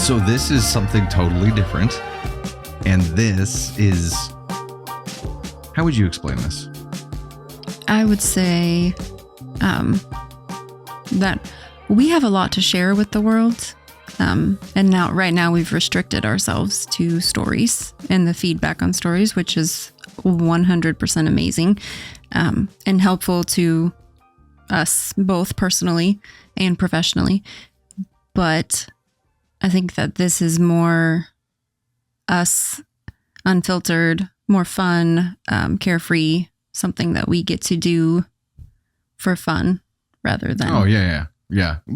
So this is something totally different. And this is... How would you explain this? I would say that we have a lot to share with the world. And right now we've restricted ourselves to stories and the feedback on stories, which is 100% amazing and helpful to us both personally and professionally. But I think that this is more us, unfiltered, more fun, carefree, something that we get to do for fun rather than... Oh, yeah.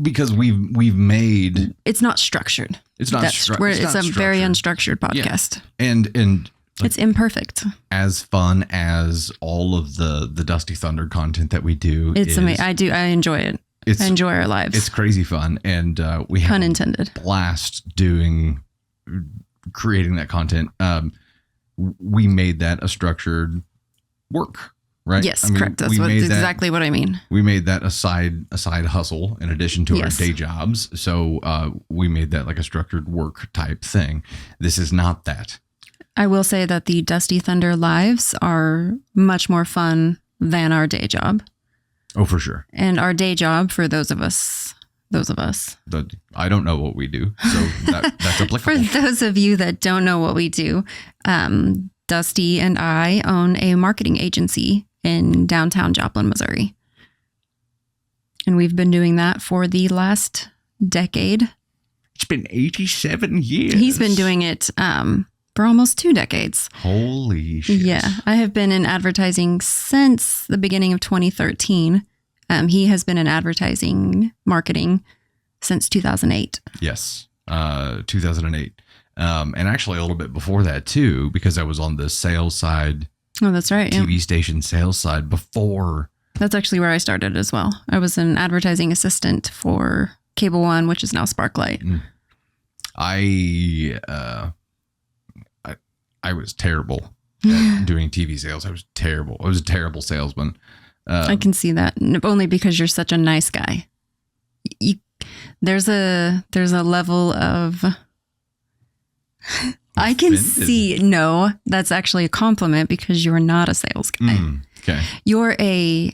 Because we've made... It's not structured. It's not structured. It's a very unstructured podcast. Yeah. And it's imperfect. As fun as all of the Dusty Thunder content that we do. It's amazing. I enjoy it. I enjoy our lives. It's crazy fun. And we have pun intended. A blast creating that content. We made that a structured work, right? Yes, correct. That's exactly what I mean. We made that a side hustle in addition to our day jobs. So we made that like a structured work type thing. This is not that. I will say that the Dusty Thunder lives are much more fun than our day job. Oh, for sure. And our day job, for those of us. I don't know what we do, so that's applicable. For those of you that don't know what we do, Dusty and I own a marketing agency in downtown Joplin, Missouri. And we've been doing that for the last decade. It's been 87 years. He's been doing it for almost 2 decades. Holy shit. Yeah, I have been in advertising since the beginning of 2013. He has been in advertising marketing since 2008. Yes, 2008. And actually a little bit before that too, because I was on the sales side. Oh, that's right. TV station sales side before. That's actually where I started as well. I was an advertising assistant for Cable One, which is now Sparklight. I was terrible at doing TV sales. I was terrible. I was a terrible salesman. I can see that, only because you're such a nice guy. There's a level of... I can see... No, that's actually a compliment because you're not a sales guy. Okay. You're I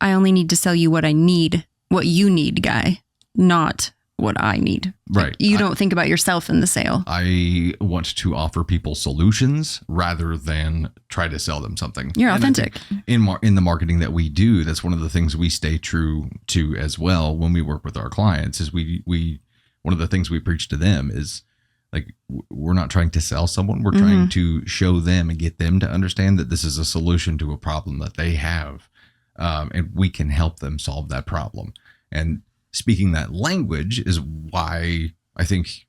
only need to sell you what I need, what you need guy, not what I need. Right. You don't think about yourself in the sale. I want to offer people solutions rather than try to sell them something. You're authentic. In the marketing that we do, that's one of the things we stay true to as well when we work with our clients is we one of the things we preach to them is like, we're not trying to sell someone. We're trying to show them and get them to understand that this is a solution to a problem that they have. And we can help them solve that problem. And speaking that language is why I think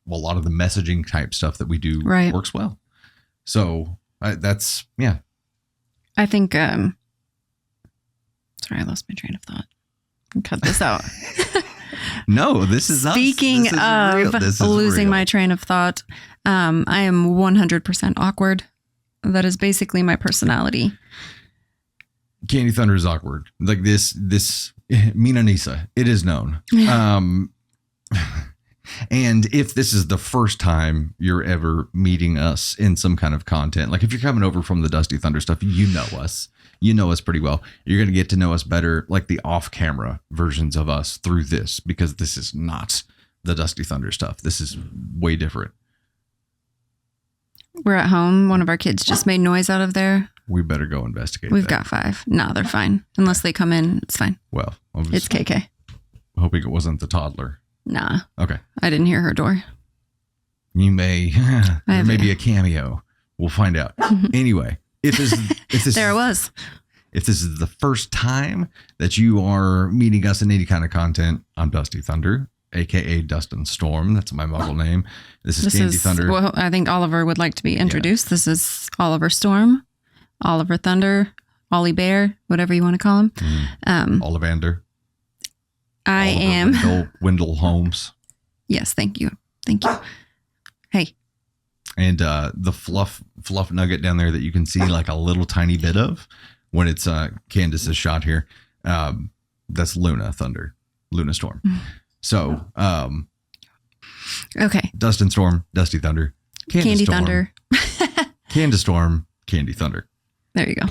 a lot of the messaging type stuff that we do works well. So that's, yeah. I think, sorry, I lost my train of thought. Cut this out. No, this is Speaking of losing my train of thought, I am 100% awkward. That is basically my personality. Candy Thunder is awkward. Like this Mina Nisa, it is known. And if this is the first time you're ever meeting us in some kind of content, like if you're coming over from the Dusty Thunder stuff, you know us. You know us pretty well. You're going to get to know us better, like the off-camera versions of us through this, because this is not the Dusty Thunder stuff. This is way different. We're at home. One of our kids just made noise out of there. We better go investigate. We've got 5. No, they're fine. Unless they come in, it's fine. Well, it's KK. Hoping it wasn't the toddler. Nah. Okay. I didn't hear her door. You may. There may be a cameo. We'll find out. Anyway, if this there it was. If this is the first time that you are meeting us in any kind of content, I'm Dusty Thunder, aka Dustin Storm. That's my model name. This is Candy Thunder. Well, I think Oliver would like to be introduced. Yeah. This is Oliver Storm, Oliver Thunder, Ollie Bear, whatever you want to call him. Ollivander. I am Wendell Holmes. Yes, thank you. Hey. And the fluff nugget down there that you can see like a little tiny bit of when it's Candace's shot here. That's Luna Storm. So Okay. Dustin Storm, Dusty Thunder. Candy Storm, Thunder. Candace Storm, Candy Thunder. There you go.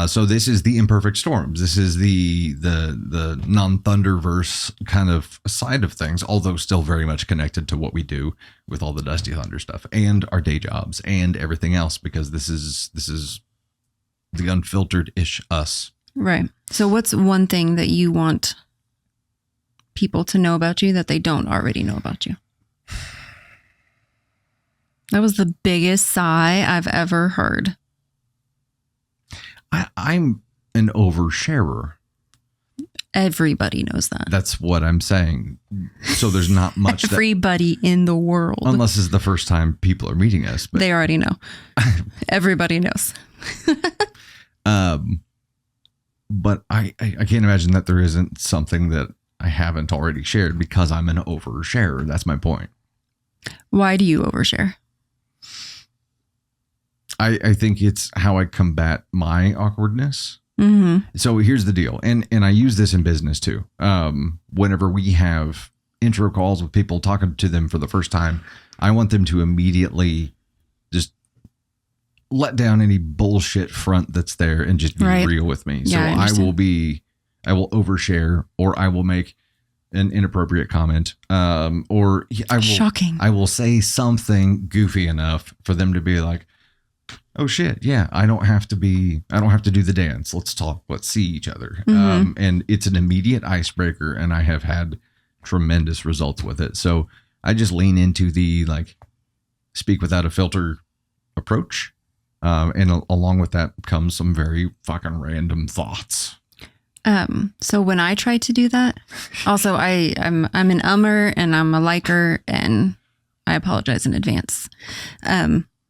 So this is the imperfect storms. This is the non-Thunderverse kind of side of things, although still very much connected to what we do with all the Dusty Thunder stuff and our day jobs and everything else, because this is the unfiltered-ish us. Right. So what's one thing that you want people to know about you that they don't already know about you? That was the biggest sigh I've ever heard. I'm an oversharer. Everybody knows that. That's what I'm saying. So there's not much. Everybody in the world. Unless it's the first time people are meeting us. But they already know. Everybody knows. But I can't imagine that there isn't something that I haven't already shared because I'm an oversharer. That's my point. Why do you overshare? I think it's how I combat my awkwardness. Mm-hmm. So here's the deal. And I use this in business too. Whenever we have intro calls with people talking to them for the first time, I want them to immediately just let down any bullshit front that's there and just be real with me. Yeah, so I will overshare, or I will make an inappropriate comment, or I will say something goofy enough for them to be like, oh shit, yeah, I don't have to do the dance. Let's talk. Let's see each other. Mm-hmm. And it's an immediate icebreaker, and I have had tremendous results with it. So I just lean into the speak without a filter approach. And along with that comes some very fucking random thoughts. So when I try to do that, also I'm an ummer and I'm a liker, and I apologize in advance.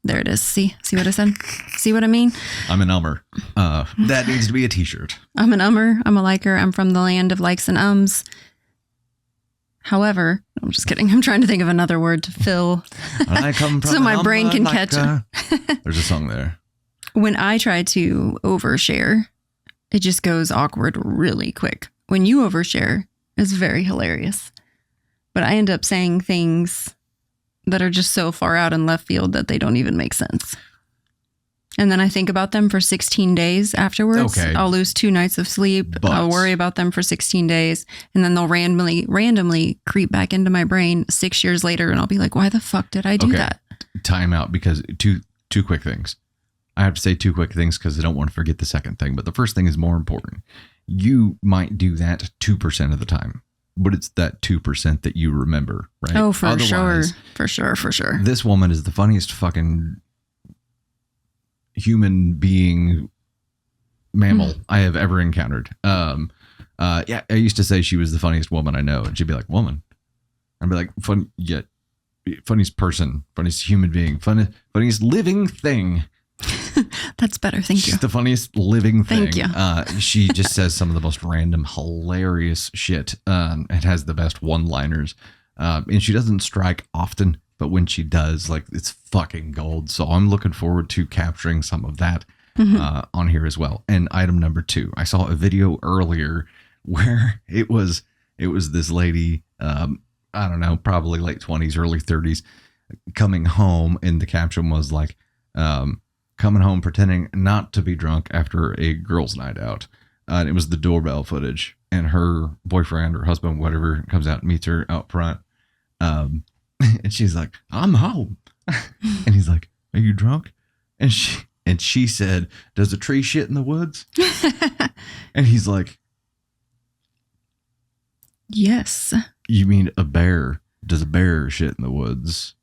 There it is. See what I said? See what I mean? I'm an ummer. That needs to be a t-shirt. I'm an ummer. I'm a liker. I'm from the land of likes and ums. However, I'm just kidding. I'm trying to think of another word to fill. I come from so my brain can catch up. There's a song there. When I try to overshare, it just goes awkward really quick. When you overshare, it's very hilarious. But I end up saying things that are just so far out in left field that they don't even make sense. And then I think about them for 16 days afterwards. Okay. I'll lose 2 nights of sleep. I'll worry about them for 16 days. And then they'll randomly creep back into my brain 6 years later. And I'll be like, why the fuck did I do that? Time out, because two quick things. I have to say 2 quick things because I don't want to forget the second thing. But the first thing is more important. You might do that 2% of the time. But it's that 2% that you remember, right? Oh, for sure. For sure. This woman is the funniest fucking human being mammal I have ever encountered. I used to say she was the funniest woman I know. And she'd be like, woman. I'd be like, funniest person, funniest human being, funniest living thing. That's better. Thank you. She's the funniest living thing. Thank you. She just says some of the most random, hilarious shit. It has the best one-liners. And she doesn't strike often, but when she does, it's fucking gold. So I'm looking forward to capturing some of that on here as well. And item number 2, I saw a video earlier where it was this lady, I don't know, probably late 20s, early 30s, coming home, and the caption was like, coming home pretending not to be drunk after a girls' night out. And it was the doorbell footage, and her boyfriend or husband, whatever, comes out and meets her out front. And she's like, I'm home. And he's like, are you drunk? And she said, does a tree shit in the woods? And he's like, yes. You mean a bear? Does a bear shit in the woods?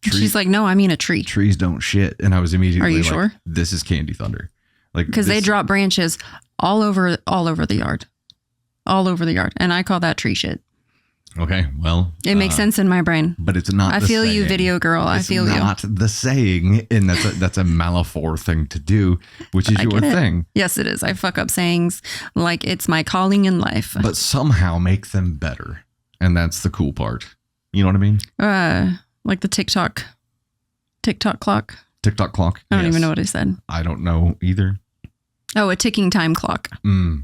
She's like, no, I mean a tree. Trees don't shit. And I was immediately Are you like, sure? This is Candy Thunder. Because they drop branches all over the yard. All over the yard. And I call that tree shit. Okay, well. It makes sense in my brain. But it's not I feel you, video girl. I feel you. It's not the saying. And that's a Malafor thing to do, which is your thing. Yes, it is. I fuck up sayings like it's my calling in life. But somehow make them better. And that's the cool part. You know what I mean? Like the TikTok clock. TikTok clock. I don't even know what I said. I don't know either. Oh, a ticking time clock. Mm.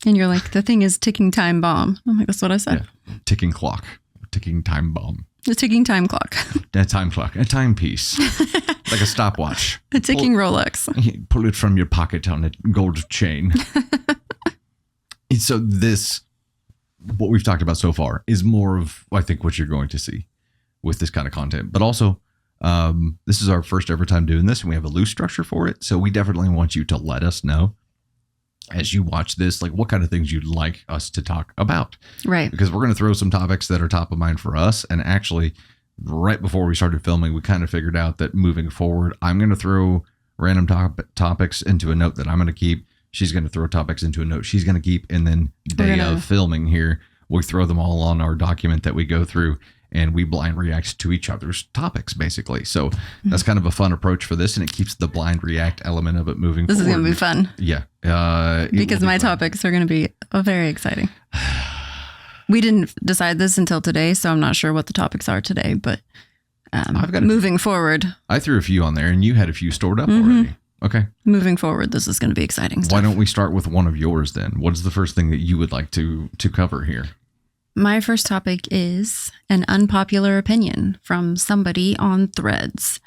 And you're like, the thing is ticking time bomb. I'm like, that's what I said. Yeah. Ticking clock. Ticking time bomb. A ticking time clock. A time clock, a timepiece, like a stopwatch. A ticking Rolex. Pull it from your pocket on a gold chain. So what we've talked about so far is more of, I think, what you're going to see with this kind of content. But also, this is our first ever time doing this, and we have a loose structure for it. So we definitely want you to let us know as you watch this, like what kind of things you'd like us to talk about. Right. Because we're going to throw some topics that are top of mind for us. And actually, right before we started filming, we kind of figured out that moving forward, I'm going to throw random topics into a note that I'm going to keep. She's going to throw topics into a note she's going to keep. And then day of filming here, we throw them all on our document that we go through, and we blind react to each other's topics, basically. So that's kind of a fun approach for this, and it keeps the blind react element of it moving forward. This is going to be fun. Yeah. Because my topics are going to be very exciting. We didn't decide this until today, so I'm not sure what the topics are today, but moving forward. I threw a few on there, and you had a few stored up already. Okay. Moving forward, this is going to be exciting stuff. Why don't we start with one of yours then? What is the first thing that you would like to cover here? My first topic is an unpopular opinion from somebody on Threads.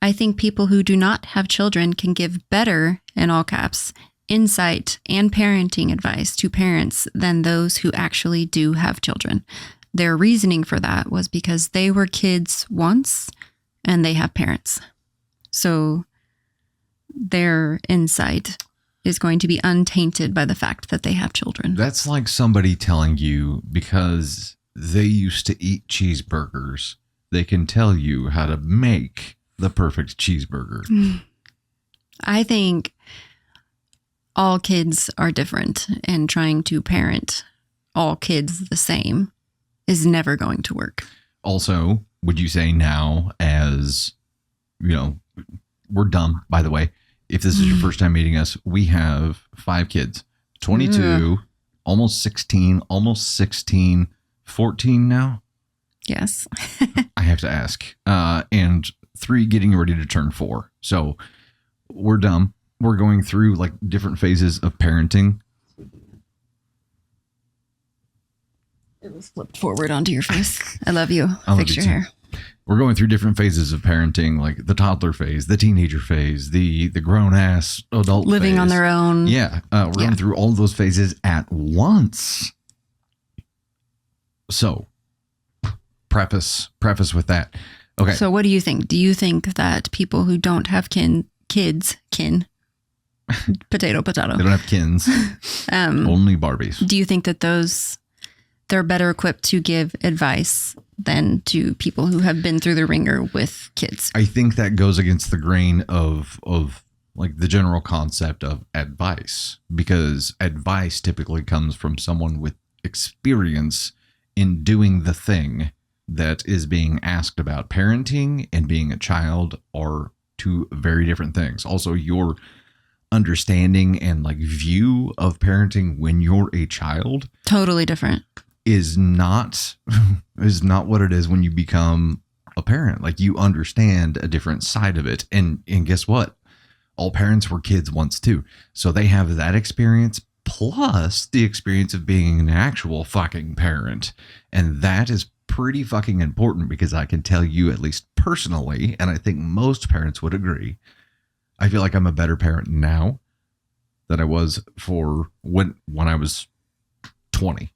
I think people who do not have children can give better, in all caps, insight and parenting advice to parents than those who actually do have children. Their reasoning for that was because they were kids once and they have parents. So their insight is going to be untainted by the fact that they have children. That's like somebody telling you because they used to eat cheeseburgers, they can tell you how to make the perfect cheeseburger. I think all kids are different, and trying to parent all kids the same is never going to work. Also, would you say now, as you know, we're dumb, by the way. If this is your first time meeting us, we have 5 kids, 22, almost 16, 14 now. Yes. I have to ask. And 3 getting ready to turn 4. So we're dumb. We're going through like different phases of parenting. It was flipped forward onto your face. I love you. Fix your hair. We're going through different phases of parenting, like the toddler phase, the teenager phase, the grown-ass adult living phase. On their own. Yeah. We're going through all of those phases at once. So, preface with that. Okay. So what do you think? Do you think that people who don't have kids, potato, they don't have kins, only Barbies. Do you think that they're better equipped to give advice than to people who have been through the ringer with kids? I think that goes against the grain of like the general concept of advice, because advice typically comes from someone with experience in doing the thing that is being asked about. Parenting and being a child are 2 very different things. Also, your understanding and like view of parenting when you're a child, totally different, is not what it is when you become a parent. Like, you understand a different side of it. And guess what? All parents were kids once too. So they have that experience plus the experience of being an actual fucking parent. And that is pretty fucking important, because I can tell you, at least personally, and I think most parents would agree, I feel like I'm a better parent now than I was for when I was 20.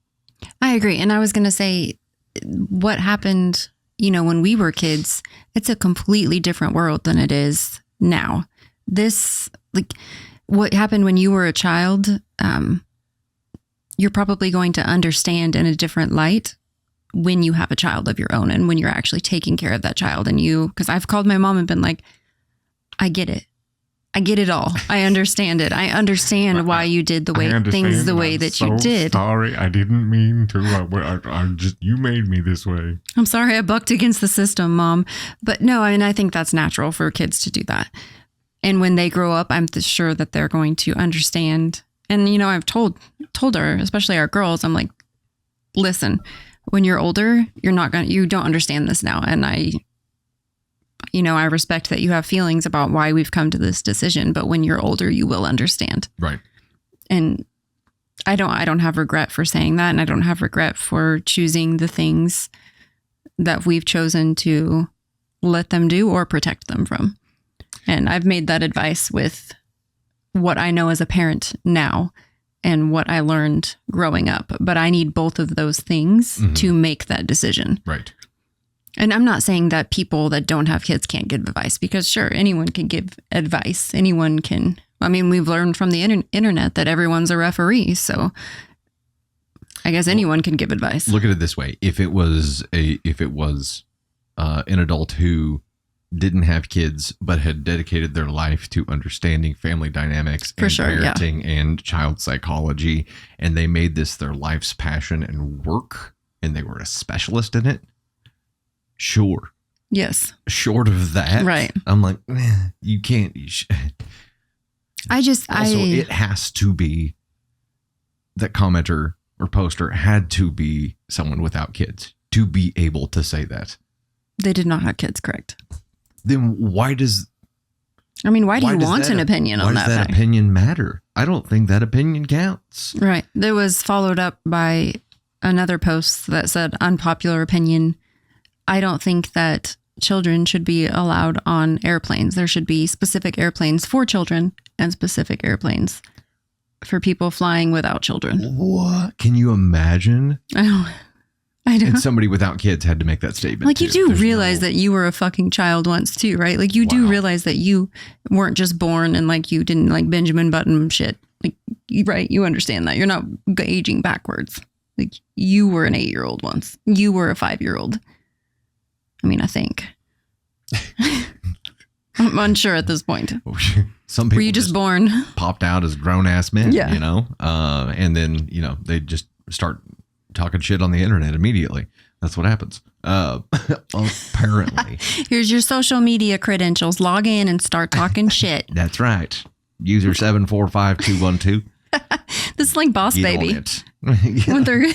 I agree. And I was going to say, what happened, when we were kids, it's a completely different world than it is now. This, like, what happened when you were a child, you're probably going to understand in a different light when you have a child of your own and when you're actually taking care of that child. And because I've called my mom and been like, I get it. I get it all. I understand it. I understand why you did things the way that you did. Sorry, I didn't mean to. I just, you made me this way. I'm sorry I bucked against the system, Mom. But no, I think that's natural for kids to do that. And when they grow up, I'm sure that they're going to understand. And, I've told her, especially our girls, I'm like, listen, when you're older, you don't understand this now. And I respect that you have feelings about why we've come to this decision, but when you're older, you will understand. Right. And I don't have regret for saying that. And I don't have regret for choosing the things that we've chosen to let them do or protect them from. And I've made that advice with what I know as a parent now and what I learned growing up. But I need both of those things to make that decision. Right. And I'm not saying that people that don't have kids can't give advice, because sure, anyone can give advice. Anyone can. I mean, we've learned from the internet that everyone's a referee. So I guess anyone can give advice. Look at it this way. If it was an adult who didn't have kids, but had dedicated their life to understanding family dynamics and parenting and child psychology, and they made this their life's passion and work, and they were a specialist in it, sure. Yes. Short of that, right? I'm like, you can't. It has to be that commenter or poster had to be someone without kids to be able to say that. They did not have kids, correct? Then why do you want an opinion on that? Why does that opinion matter? I don't think that opinion counts. Right. There was followed up by another post that said, unpopular opinion. I don't think that children should be allowed on airplanes. There should be specific airplanes for children and specific airplanes for people flying without children. What? Can you imagine? I know. And somebody without kids had to make that statement. Like, you do realize that you were a fucking child once too, right? Like, you do realize that you weren't just born and like you didn't like Benjamin Button shit. Like, right? You understand that. You're not aging backwards. Like, you were an 8-year-old once. You were a 5-year-old. I mean, I think. I'm unsure at this point. Some people were you just born? Popped out as grown ass men, yeah. You know? And then, you know, they just start talking shit on the internet immediately. That's what happens. Apparently. Here's your social media credentials. Log in and start talking shit. That's right. User 745212. This is like Boss Baby. When they're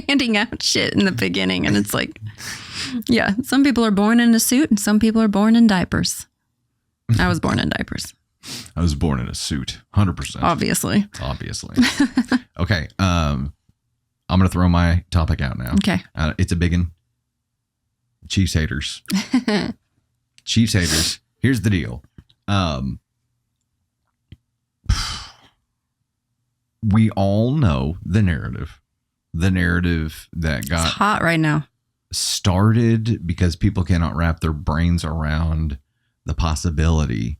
handing out shit in the beginning, and it's like, yeah, some people are born in a suit and some people are born in diapers. I was born in diapers. I was born in a suit. 100%. Obviously. Okay. I'm going to throw my topic out now. Okay. It's a big one. Chiefs haters. Chiefs haters. Here's the deal. We all know the narrative. The narrative that got it's hot right now. Started because people cannot wrap their brains around the possibility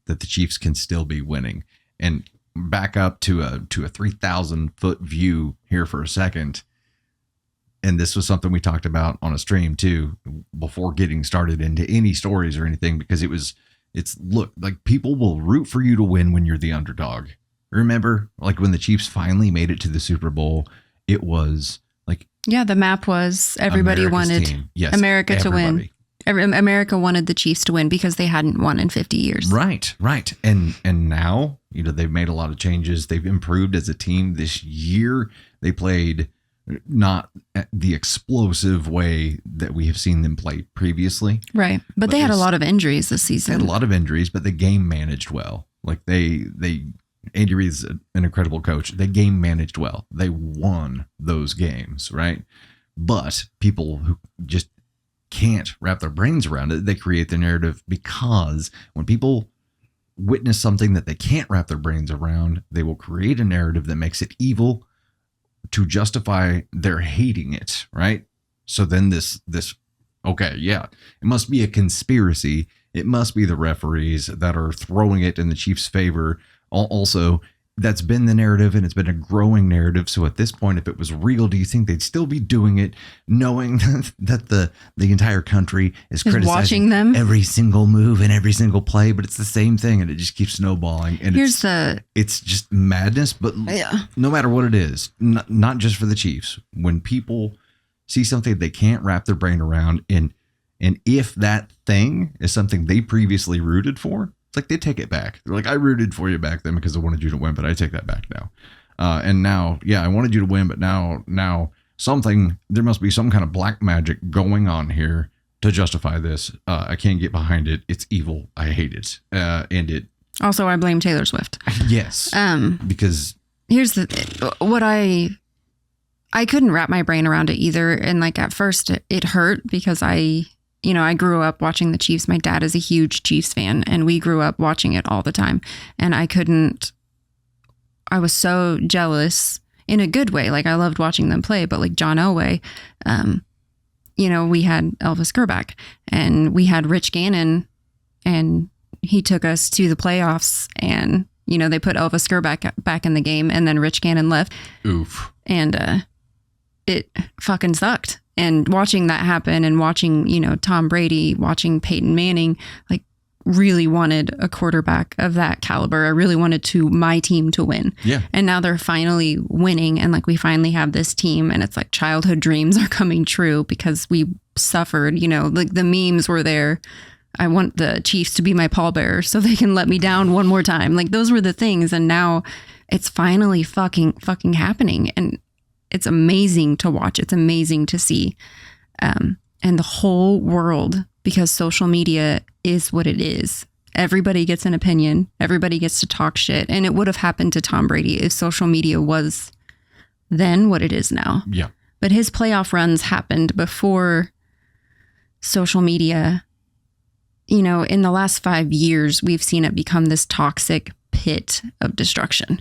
that the Chiefs can still be winning. And back up to a 3,000 foot view here for a second. And this was something we talked about on a stream too, before getting started into any stories or anything, because look, like, people will root for you to win when you're the underdog. Remember, like, when the Chiefs finally made it to the Super Bowl, it was like, yeah, the map was everybody America's wanted team. Yes, America to win. America wanted the Chiefs to win because they hadn't won in 50 years. Right. And now, you know, they've made a lot of changes. They've improved as a team this year. They played not the explosive way that we have seen them play previously. Right. But they had a lot of injuries this season. They had a lot of injuries, but the game managed well. Like, Andy Reid's an incredible coach. They game managed well. They won those games, right? But people who just can't wrap their brains around it, they create the narrative, because when people witness something that they can't wrap their brains around, they will create a narrative that makes it evil to justify their hating it, right? So then this okay, yeah, it must be a conspiracy. It must be the referees that are throwing it in the Chiefs' favor. Also, that's been the narrative, and it's been a growing narrative. So at this point, if it was real, do you think they'd still be doing it, knowing that the entire country is criticizing watching them every single move and every single play? But it's the same thing, and it just keeps snowballing. And it's just madness. But no matter what it is, not just for the Chiefs, when people see something they can't wrap their brain around, and if that thing is something they previously rooted for, it's like they take it back. They're like, I rooted for you back then because I wanted you to win, but I take that back now. And now, yeah, I wanted you to win, but now there must be some kind of black magic going on here to justify this. I can't get behind it. It's evil. I hate it. And it. Also, I blame Taylor Swift. Yes. Because here's what I I couldn't wrap my brain around it either. And like at first it hurt because I grew up watching the Chiefs. My dad is a huge Chiefs fan and we grew up watching it all the time. And I was so jealous in a good way. Like I loved watching them play, but like John Elway, we had Elvis Grbac and we had Rich Gannon and he took us to the playoffs and, they put Elvis Grbac back in the game and then Rich Gannon left. Oof. And it fucking sucked. And watching that happen and watching, Tom Brady, watching Peyton Manning, like really wanted a quarterback of that caliber. I really wanted my team to win. Yeah. And now they're finally winning. And like we finally have this team and it's like childhood dreams are coming true because we suffered, like the memes were there. I want the Chiefs to be my pallbearer so they can let me down one more time. Like those were the things. And now it's finally fucking happening. And it's amazing to watch. It's amazing to see. And the whole world, because social media is what it is. Everybody gets an opinion. Everybody gets to talk shit. And it would have happened to Tom Brady if social media was then what it is now. Yeah. But his playoff runs happened before social media. In the last 5 years, we've seen it become this toxic pit of destruction.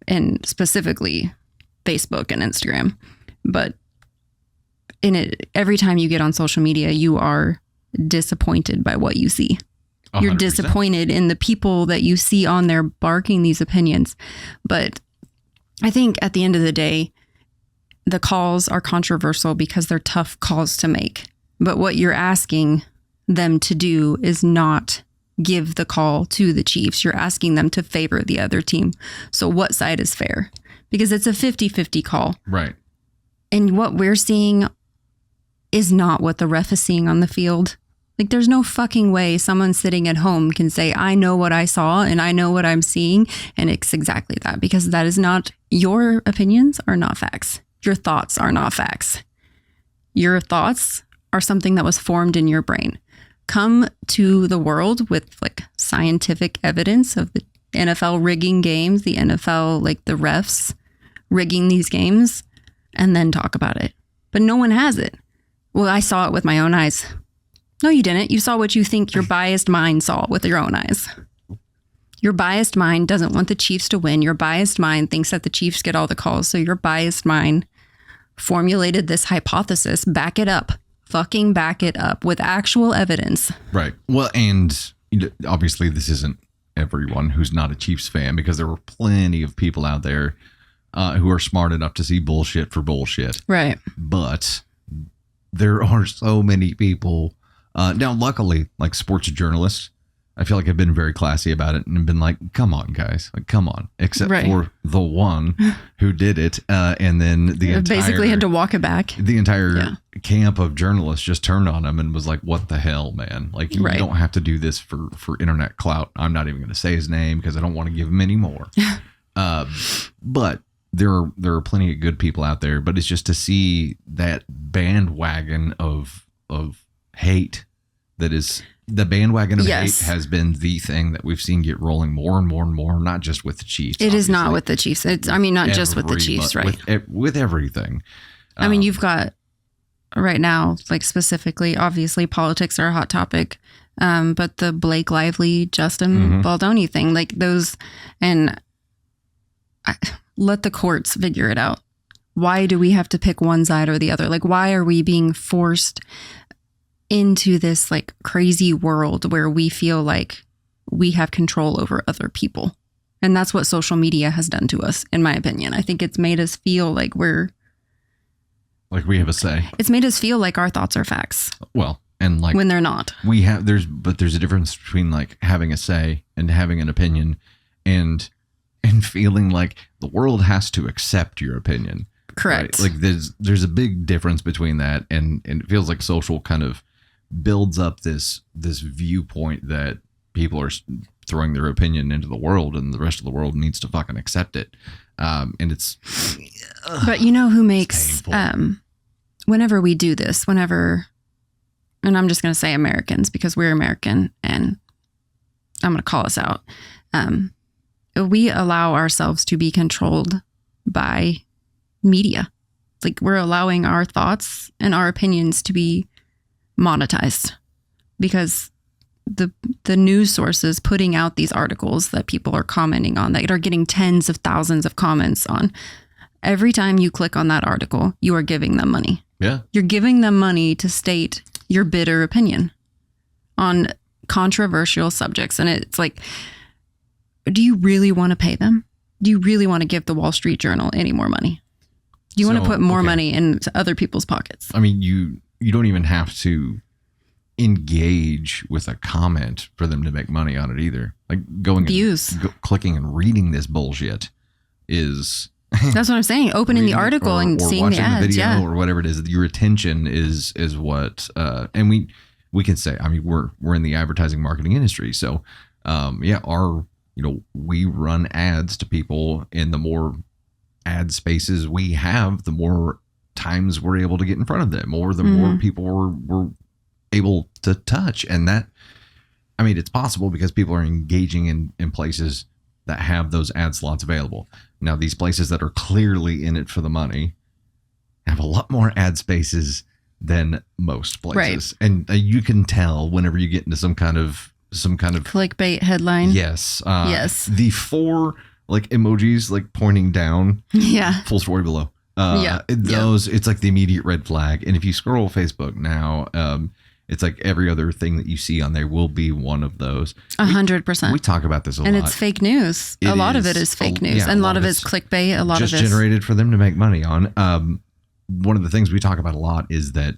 And specifically Facebook and Instagram. But in it, every time you get on social media, you are disappointed by what you see. 100%. You're disappointed in the people that you see on there barking these opinions. But I think at the end of the day, the calls are controversial because they're tough calls to make. But what you're asking them to do is not give the call to the Chiefs. You're asking them to favor the other team. So what side is fair? Because it's a 50-50 call. Right. And what we're seeing is not what the ref is seeing on the field. Like there's no fucking way someone sitting at home can say, I know what I saw and I know what I'm seeing. And it's exactly that, because that is not, your opinions are not facts. Your thoughts are not facts. Your thoughts are something that was formed in your brain. Come to the world with like scientific evidence of the NFL rigging games, the NFL, like the refs rigging these games, and then talk about it. But no one has it. Well, I saw it with my own eyes. No, you didn't. You saw what you think your biased mind saw with your own eyes. Your biased mind doesn't want the Chiefs to win. Your biased mind thinks that the Chiefs get all the calls. So your biased mind formulated this hypothesis. Back it up. Fucking back it up with actual evidence. Right. Well, and obviously this isn't everyone who's not a Chiefs fan, because there were plenty of people out there who are smart enough to see bullshit for bullshit. Right. But there are so many people. Now, luckily, like sports journalists, I feel like I've been very classy about it and been like, come on, guys, like, come on, except for the one who did it. And then basically had to walk it back. The entire camp of journalists just turned on him and was like, what the hell, man? Like, you don't have to do this for internet clout. I'm not even going to say his name because I don't want to give him any more. But there are plenty of good people out there, but it's just to see that bandwagon of hate that is the bandwagon of hate has been the thing that we've seen get rolling more and more and more, not just with the Chiefs. It is not with the Chiefs. It's, I mean, not just with the Chiefs, right? With everything. I mean, you've got right now, like specifically, obviously politics are a hot topic. But the Blake Lively, Justin Baldoni thing, like those, and let the courts figure it out. Why do we have to pick one side or the other? Like, why are we being forced into this like crazy world where we feel like we have control over other people? And that's what social media has done to us, in my opinion. I think it's made us feel like we have a say. It's made us feel like our thoughts are facts. Well, and like when they're not. There's a difference between like having a say and having an opinion and feeling like the world has to accept your opinion. Correct. Right? Like there's a big difference between that, and it feels like social kind of builds up this viewpoint that people are throwing their opinion into the world, and the rest of the world needs to fucking accept it. And it's. But you know who makes whenever we do this, and I'm just going to say Americans because we're American, and I'm going to call us out. We allow ourselves to be controlled by media. Like we're allowing our thoughts and our opinions to be monetized because the news sources putting out these articles that people are commenting on that are getting tens of thousands of comments on. Every time you click on that article, you are giving them money. Yeah. You're giving them money to state your bitter opinion on controversial subjects. And it's like, do you really want to pay them? Do you really want to give the Wall Street Journal any more money? Do you want to put more money into other people's pockets? I mean, you don't even have to engage with a comment for them to make money on it either. Like clicking and reading this bullshit is that's what I'm saying. Opening the article and seeing the ads, the video or whatever it is. Your attention is what and we can say, I mean, we're in the advertising marketing industry, so we run ads to people, and the more ad spaces we have, the more times we're able to get in front of them, or the more people we're able to touch. And that, I mean, it's possible because people are engaging in places that have those ad slots available. Now, these places that are clearly in it for the money have a lot more ad spaces than most places. Right. And you can tell whenever you get into some kind of clickbait headline. Yes. Yes. The 4 like emojis like pointing down. Yeah. Full story below. It's like the immediate red flag. And if you scroll Facebook now, it's like every other thing that you see on there will be one of those. 100%. We talk about this a lot. And it's fake news. A lot of it is fake news. And a lot of it's clickbait. A lot of it's generated for them to make money on. One of the things we talk about a lot is that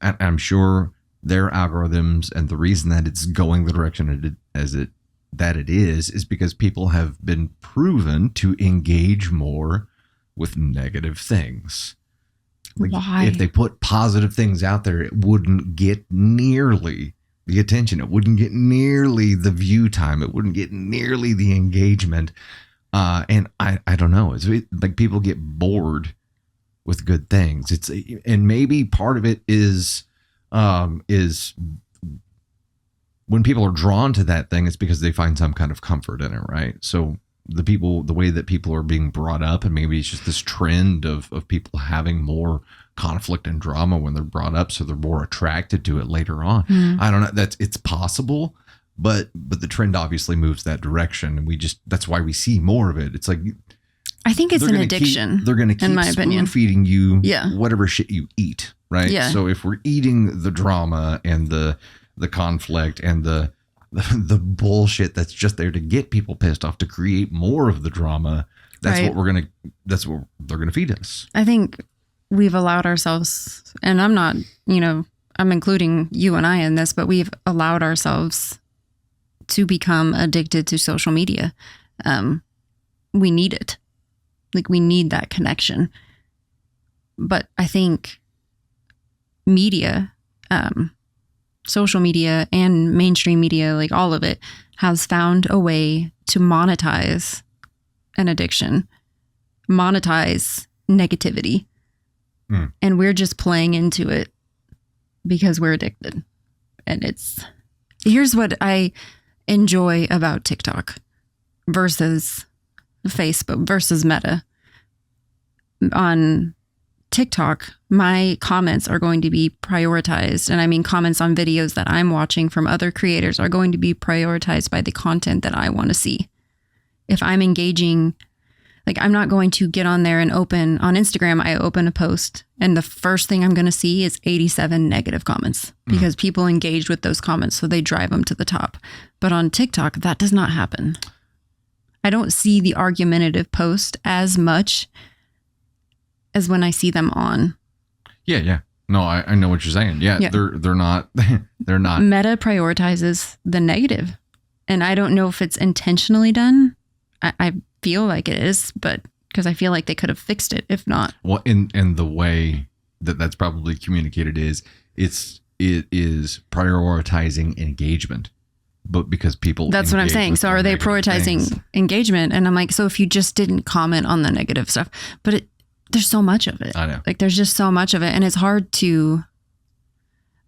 I'm sure their algorithms, and the reason that it's going the direction that it is because people have been proven to engage more with negative things. Like, why? If they put positive things out there, it wouldn't get nearly the attention. It wouldn't get nearly the view time. It wouldn't get nearly the engagement. And I don't know. It's like people get bored with good things. And maybe part of it is when people are drawn to that thing, it's because they find some kind of comfort in it, right? So the way that people are being brought up, and maybe it's just this trend of people having more conflict and drama when they're brought up, so they're more attracted to it later on. I don't know. It's possible, but the trend obviously moves that direction, and that's why we see more of it. It's like, I think it's an addiction. They're going to keep spoon feeding you whatever shit you eat, right? Yeah. So if we're eating the drama and the conflict and the bullshit that's just there to get people pissed off, to create more of the drama, that's what they're gonna feed us. I think we've allowed ourselves, and I'm not, I'm including you and I in this, but we've allowed ourselves to become addicted to social media. We need it. Like, we need that connection. But I think media, social media and mainstream media, like all of it, has found a way to monetize an addiction, monetize negativity. And we're just playing into it because we're addicted. And here's what I enjoy about TikTok versus Facebook versus Meta. On TikTok, my comments are going to be prioritized. And I mean, comments on videos that I'm watching from other creators are going to be prioritized by the content that I want to see. If I'm engaging, like, I'm not going to get on there and on Instagram, I open a post and the first thing I'm going to see is 87 negative comments because people engaged with those comments. So they drive them to the top. But on TikTok, that does not happen. I don't see the argumentative post as much as when I see them on. Yeah. No, I know what you're saying. Yeah. They're not. Meta prioritizes the negative. And I don't know if it's intentionally done. I feel like it is, but because I feel like they could have fixed it if not. Well, in the way that's probably communicated it is prioritizing engagement. But because people, that's what I'm saying. So are they prioritizing engagement? And I'm like, so if you just didn't comment on the negative stuff, but there's so much of it. I know. Like, there's just so much of it. And it's hard to,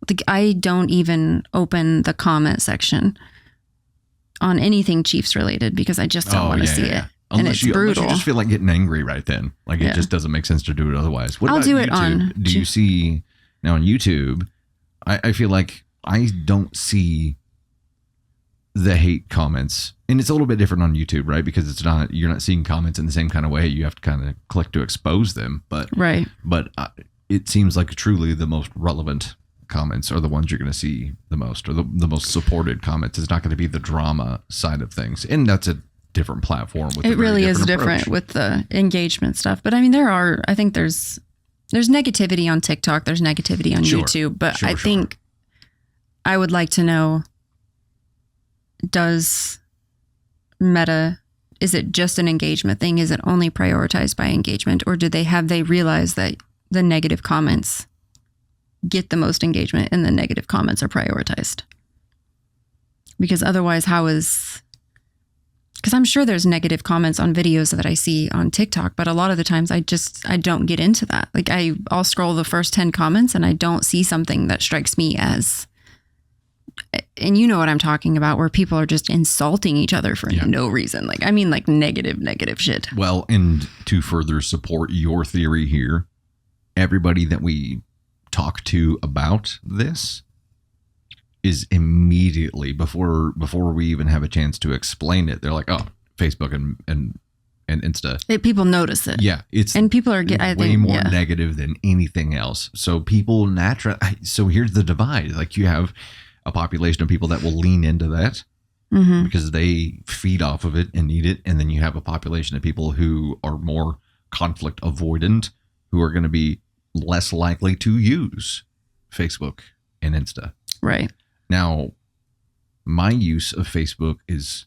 like, I don't even open the comment section on anything Chiefs related because I just don't want to see it. Unless you brutal. just feel like getting angry right then. Like it just doesn't make sense to do it otherwise. What I'll about do it YouTube? Do you see now on YouTube? I feel like I don't see the hate comments, and it's a little bit different on YouTube, right? Because you're not seeing comments in the same kind of way. You have to kind of click to expose them, but it seems like truly the most relevant comments are the ones you're going to see the most, or the most supported comments. It's not going to be the drama side of things, and that's a different platform. It really is different with the engagement stuff. But I mean, I think there's negativity on TikTok, there's negativity on YouTube, but I think I would like to know, does Meta, is it just an engagement thing? Is it only prioritized by engagement, or have they realized that the negative comments get the most engagement and the negative comments are prioritized? Because otherwise, because I'm sure there's negative comments on videos that I see on TikTok, but a lot of the times I don't get into that. Like I'll scroll the first 10 comments and I don't see something that strikes me as, and you know what I'm talking about, where people are just insulting each other for no reason. Like, I mean, like negative shit. Well, and to further support your theory here, everybody that we talk to about this is immediately, before we even have a chance to explain it, they're like, oh, Facebook and Insta. People notice it. Yeah. And people are way more negative than anything else. So people naturally, so here's the divide. Like you have a population of people that will lean into that because they feed off of it and need it. And then you have a population of people who are more conflict avoidant, who are going to be less likely to use Facebook and Insta. Right. Now, my use of Facebook is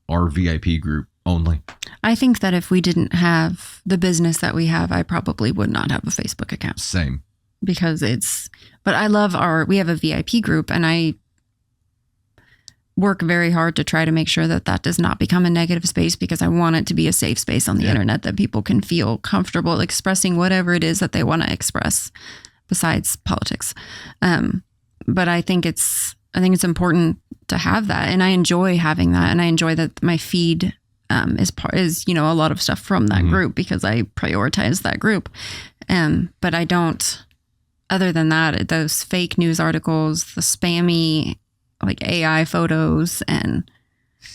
our VIP group only. I think that if we didn't have the business that we have, I probably would not have a Facebook account. Same. Because but I love we have a VIP group, and I work very hard to try to make sure that does not become a negative space, because I want it to be a safe space on the internet that people can feel comfortable expressing whatever it is that they want to express besides politics. But I think it's important to have that, and I enjoy having that, and I enjoy that my feed is a lot of stuff from that group, because I prioritize that group. But I don't, other than that, those fake news articles, the spammy like AI photos, and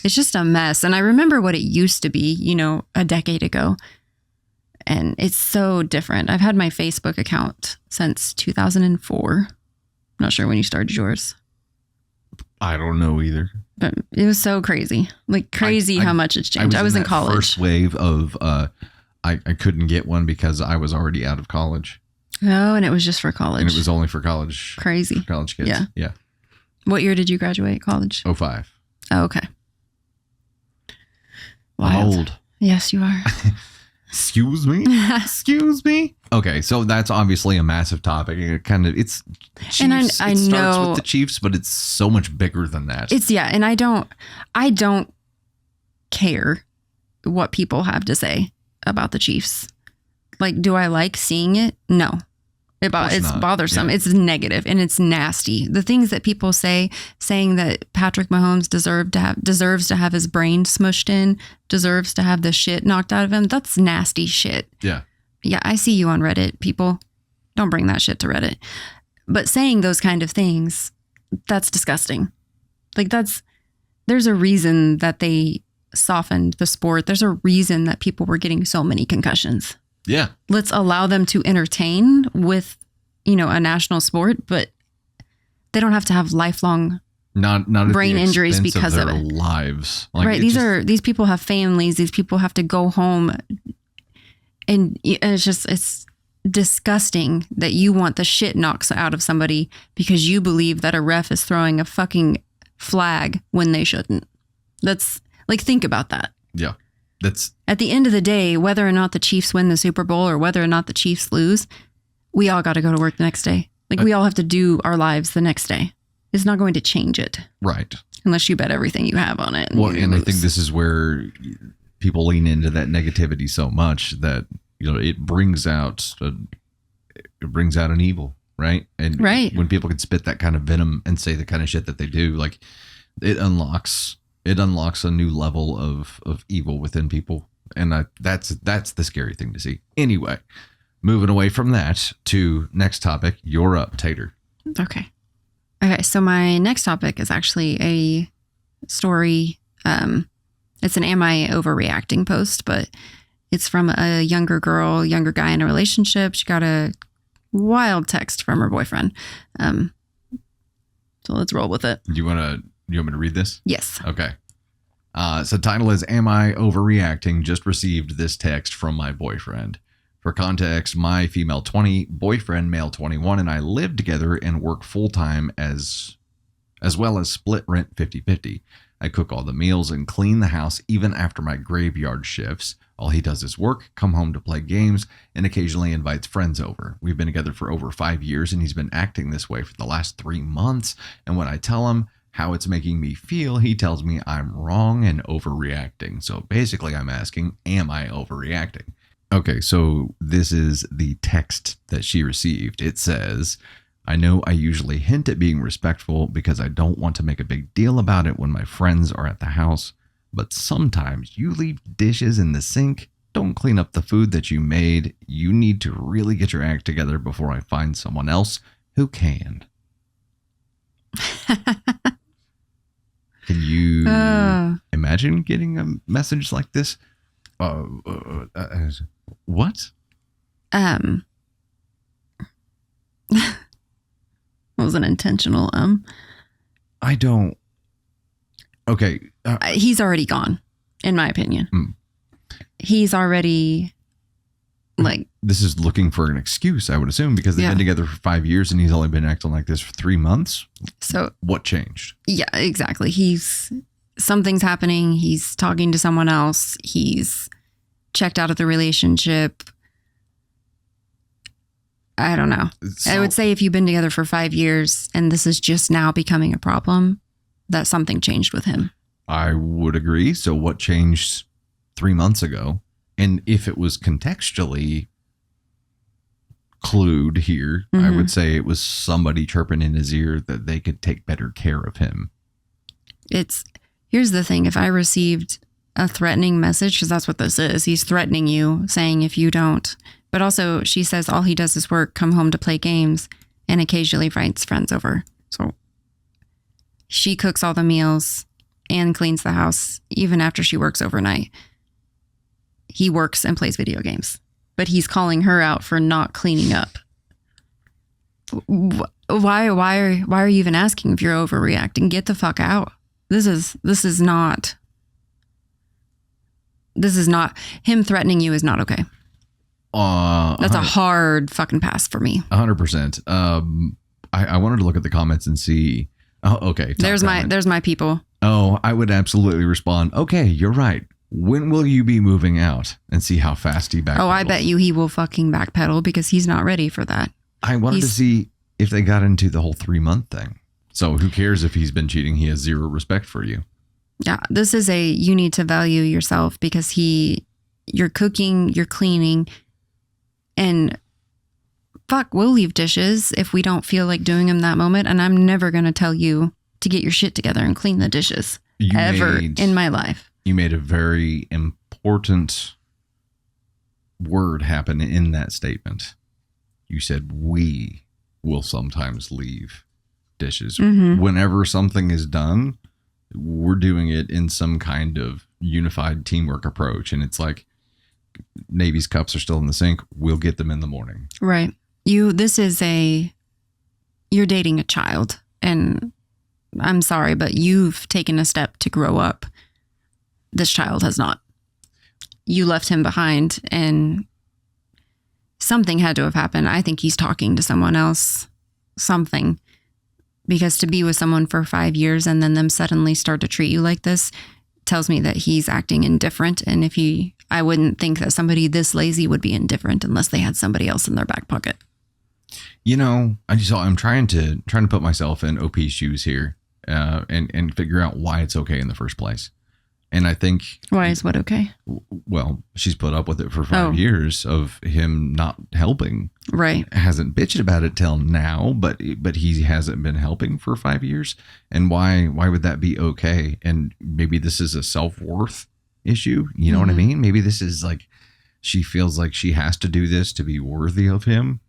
it's just a mess. And I remember what it used to be, a decade ago, and it's so different. I've had my Facebook account since 2004. Not sure when you started yours. I don't know either. But it was so crazy. Like crazy how much it's changed. I was in college. First wave of I couldn't get one because I was already out of college. Oh, and it was just for college. And it was only for college. Crazy. College kids. Yeah. Yeah. What year did you graduate college? 05. Oh, okay. I'm old. Yes, you are. Excuse me? Excuse me? Okay, so that's obviously a massive topic. It Chiefs. And I starts know with the Chiefs, but it's so much bigger than that. And I don't care what people have to say about the Chiefs. Like, do I like seeing it? No. It's bothersome. Yeah. It's negative and it's nasty. The things that people saying that Patrick Mahomes deserves to have his brain smushed in, deserves to have the shit knocked out of him. That's nasty shit. Yeah. Yeah, I see you on Reddit, people. Don't bring that shit to Reddit. But saying those kind of things, that's disgusting. Like there's a reason that they softened the sport. There's a reason that people were getting so many concussions. Yeah. Let's allow them to entertain with, a national sport, but they don't have to have lifelong not brain injuries because of it. Lives. Like, right. These people have families. These people have to go home. And it's disgusting that you want the shit knocked out of somebody because you believe that a ref is throwing a fucking flag when they shouldn't. That's like, think about that. Yeah. At the end of the day, whether or not the Chiefs win the Super Bowl or whether or not the Chiefs lose, we all got to go to work the next day. Like we all have to do our lives the next day. It's not going to change it. Right. Unless you bet everything you have on it. And I think this is where people lean into that negativity so much that, it brings out an evil. Right. And when people can spit that kind of venom and say the kind of shit that they do, like it unlocks a new level of evil within people. And that's the scary thing to see. Anyway, moving away from that to next topic. You're up, Tater. Okay. So my next topic is actually a story. It's an "Am I overreacting?" post, but it's from a younger guy in a relationship. She got a wild text from her boyfriend. So let's roll with it. You want me to read this? Yes. Okay. So title is "Am I Overreacting? Just received this text from my boyfriend." For context, my female 20, boyfriend male 21, and I live together and work full-time as well as split rent 50-50. I cook all the meals and clean the house even after my graveyard shifts. All he does is work, come home to play games, and occasionally invites friends over. We've been together for over 5 years, and he's been acting this way for the last 3 months. And when I tell him how it's making me feel, he tells me I'm wrong and overreacting. So basically, I'm asking, am I overreacting? Okay, so this is the text that she received. It says, "I know I usually hint at being respectful because I don't want to make a big deal about it when my friends are at the house. But sometimes you leave dishes in the sink, don't clean up the food that you made. You need to really get your act together before I find someone else who can." Can you imagine getting a message like this? What? It was an intentional. I don't. Okay. He's already gone, in my opinion. He's already like. This is looking for an excuse, I would assume, because they've been together for 5 years and he's only been acting like this for 3 months. So what changed? Yeah, exactly. Something's happening. He's talking to someone else. He's checked out of the relationship. I don't know. So, I would say if you've been together for 5 years and this is just now becoming a problem, that something changed with him. I would agree. So what changed 3 months ago? And if it was contextually clued here, I would say it was somebody chirping in his ear that they could take better care of him. Here's the thing. If I received a threatening message, because that's what this is, he's threatening you, saying if you don't. But also, she says all he does is work, come home to play games, and occasionally invites friends over. So she cooks all the meals and cleans the house even after she works overnight. He works and plays video games, but he's calling her out for not cleaning up. Why are you even asking if you're overreacting? Get the fuck out. This is not him threatening you is not okay. That's a hard fucking pass for me. 100%. I wanted to look at the comments and see. Oh, okay. There's my people. Oh, I would absolutely respond. Okay, you're right. When will you be moving out? And see how fast he backpedals. Oh, I bet you he will fucking backpedal because he's not ready for that. I wanted to see if they got into the whole 3-month thing. So who cares if he's been cheating? He has zero respect for you. Yeah, this is you need to value yourself because you're cooking, you're cleaning, and fuck, we'll leave dishes if we don't feel like doing them that moment. And I'm never going to tell you to get your shit together and clean the dishes in my life. You made a very important word happen in that statement. You said we will sometimes leave dishes. Whenever something is done, we're doing it in some kind of unified teamwork approach. And it's like Navy's cups are still in the sink. We'll get them in the morning. Right. You're dating a child, and I'm sorry, but you've taken a step to grow up. This child has not. You left him behind, and something had to have happened. I think he's talking to someone else, something. Because to be with someone for 5 years and then them suddenly start to treat you like this tells me that he's acting indifferent. And I wouldn't think that somebody this lazy would be indifferent unless they had somebody else in their back pocket. You know, I'm trying to put myself in OP's shoes here, and figure out why it's okay in the first place. And I think... Why is what okay? Well, she's put up with it for 5 years of him not helping. Right. Hasn't bitched about it till now, but he hasn't been helping for 5 years. And why would that be okay? And maybe this is a self-worth issue. You know what I Mhm. mean? Maybe this is like she feels like she has to do this to be worthy of him,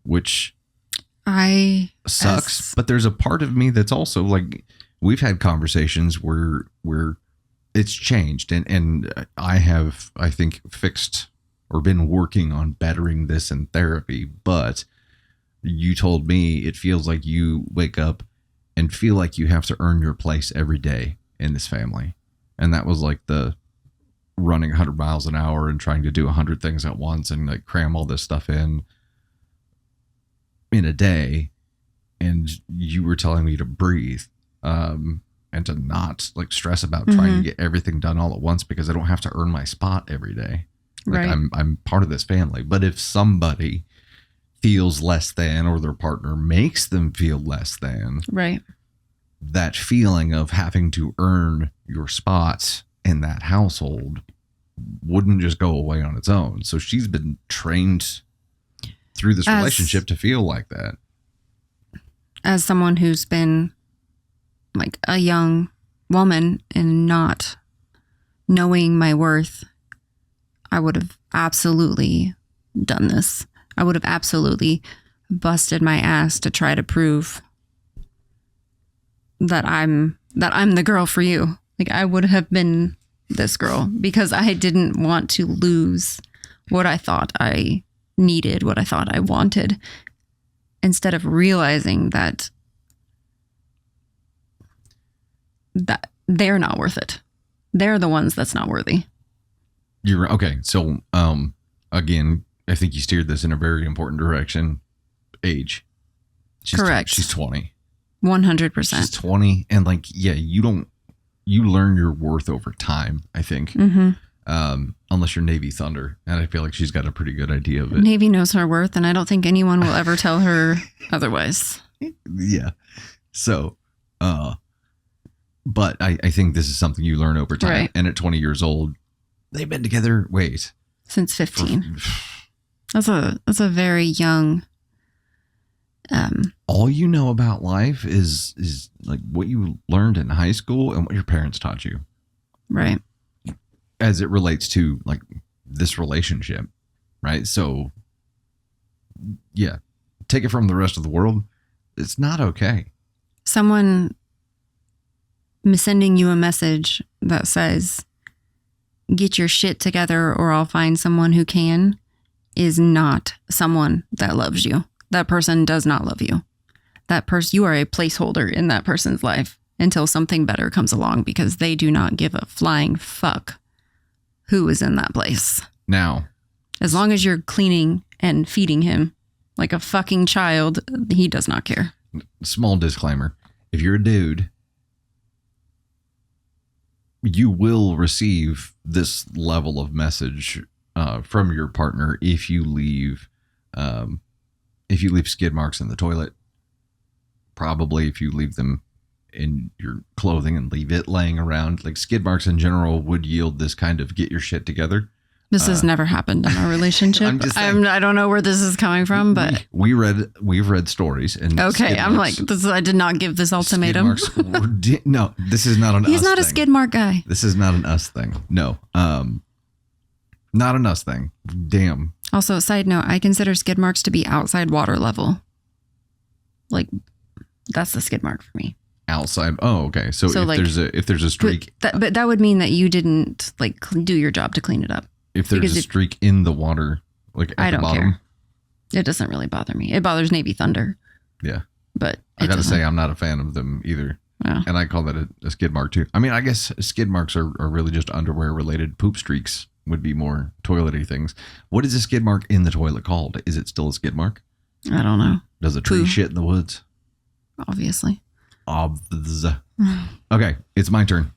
which sucks. But there's a part of me that's also like, we've had conversations where it's changed, and I have, I think, fixed or been working on bettering this in therapy. But you told me it feels like you wake up and feel like you have to earn your place every day in this family. And that was like the running 100 miles an hour and trying to do 100 things at once and like cram all this stuff in a day. And you were telling me to breathe, and to not like stress about trying to get everything done all at once, because I don't have to earn my spot every day. Like, Right. I'm part of this family. But if somebody feels less than, or their partner makes them feel less than, Right. that feeling of having to earn your spots in that household wouldn't just go away on its own. So she's been trained through this relationship to feel like that. As someone who's been like a young woman and not knowing my worth, I would have absolutely done this. I would have absolutely busted my ass to try to prove that I'm the girl for you. Like, I would have been this girl because I didn't want to lose what I thought I needed, what I thought I wanted, instead of realizing that they're not worth it. They're the ones that's not worthy. You're okay. So, again, I think you steered this in a very important direction. Age. Correct. She's 20. 100%. She's 20. And like, yeah, you learn your worth over time, I think. Mm-hmm. Unless you're Navy Thunder. And I feel like she's got a pretty good idea of it. Navy knows her worth, and I don't think anyone will ever tell her otherwise. Yeah. So, but I think this is something you learn over time. Right. And at 20 years old, they've been together, Since 15. That's a very young. All you know about life is like what you learned in high school and what your parents taught you. Right. As it relates to like this relationship, right? So, yeah, take it from the rest of the world. It's not okay. Someone sending you a message that says, get your shit together or I'll find someone who can, is not someone that loves you. That person does not love you. That person, you are a placeholder in that person's life until something better comes along, because they do not give a flying fuck who is in that place. Now, as long as you're cleaning and feeding him like a fucking child, he does not care. Small disclaimer. If you're a dude, you will receive this level of message from your partner if you leave skid marks in the toilet. Probably if you leave them in your clothing and leave it laying around. Like, skid marks in general would yield this kind of get your shit together. This has never happened in our relationship. I'm just saying, I don't know where this is coming from, but we've read stories. And okay, I'm like, I did not give this ultimatum. No, this is not an He's us not a thing. skid mark guy. This is not an us thing. No, not an us thing. Damn. Also, side note, I consider skid marks to be outside water level. Like, that's the skid mark for me. Outside. Oh, okay. So if like, there's a streak, but that would mean that you didn't like do your job to clean it up. If there's a streak in the water, like at I don't the bottom, care. It doesn't really bother me. It bothers Navy Thunder. Yeah, but I gotta say I'm not a fan of them either. Yeah. And I call that a skid mark too. I mean, I guess skid marks are really just underwear related. Poop streaks would be more toilety things. What is a skid mark in the toilet called? Is it still a skid mark? I don't know. Does a tree Poo. shit in the woods? Obviously. Okay, it's my turn.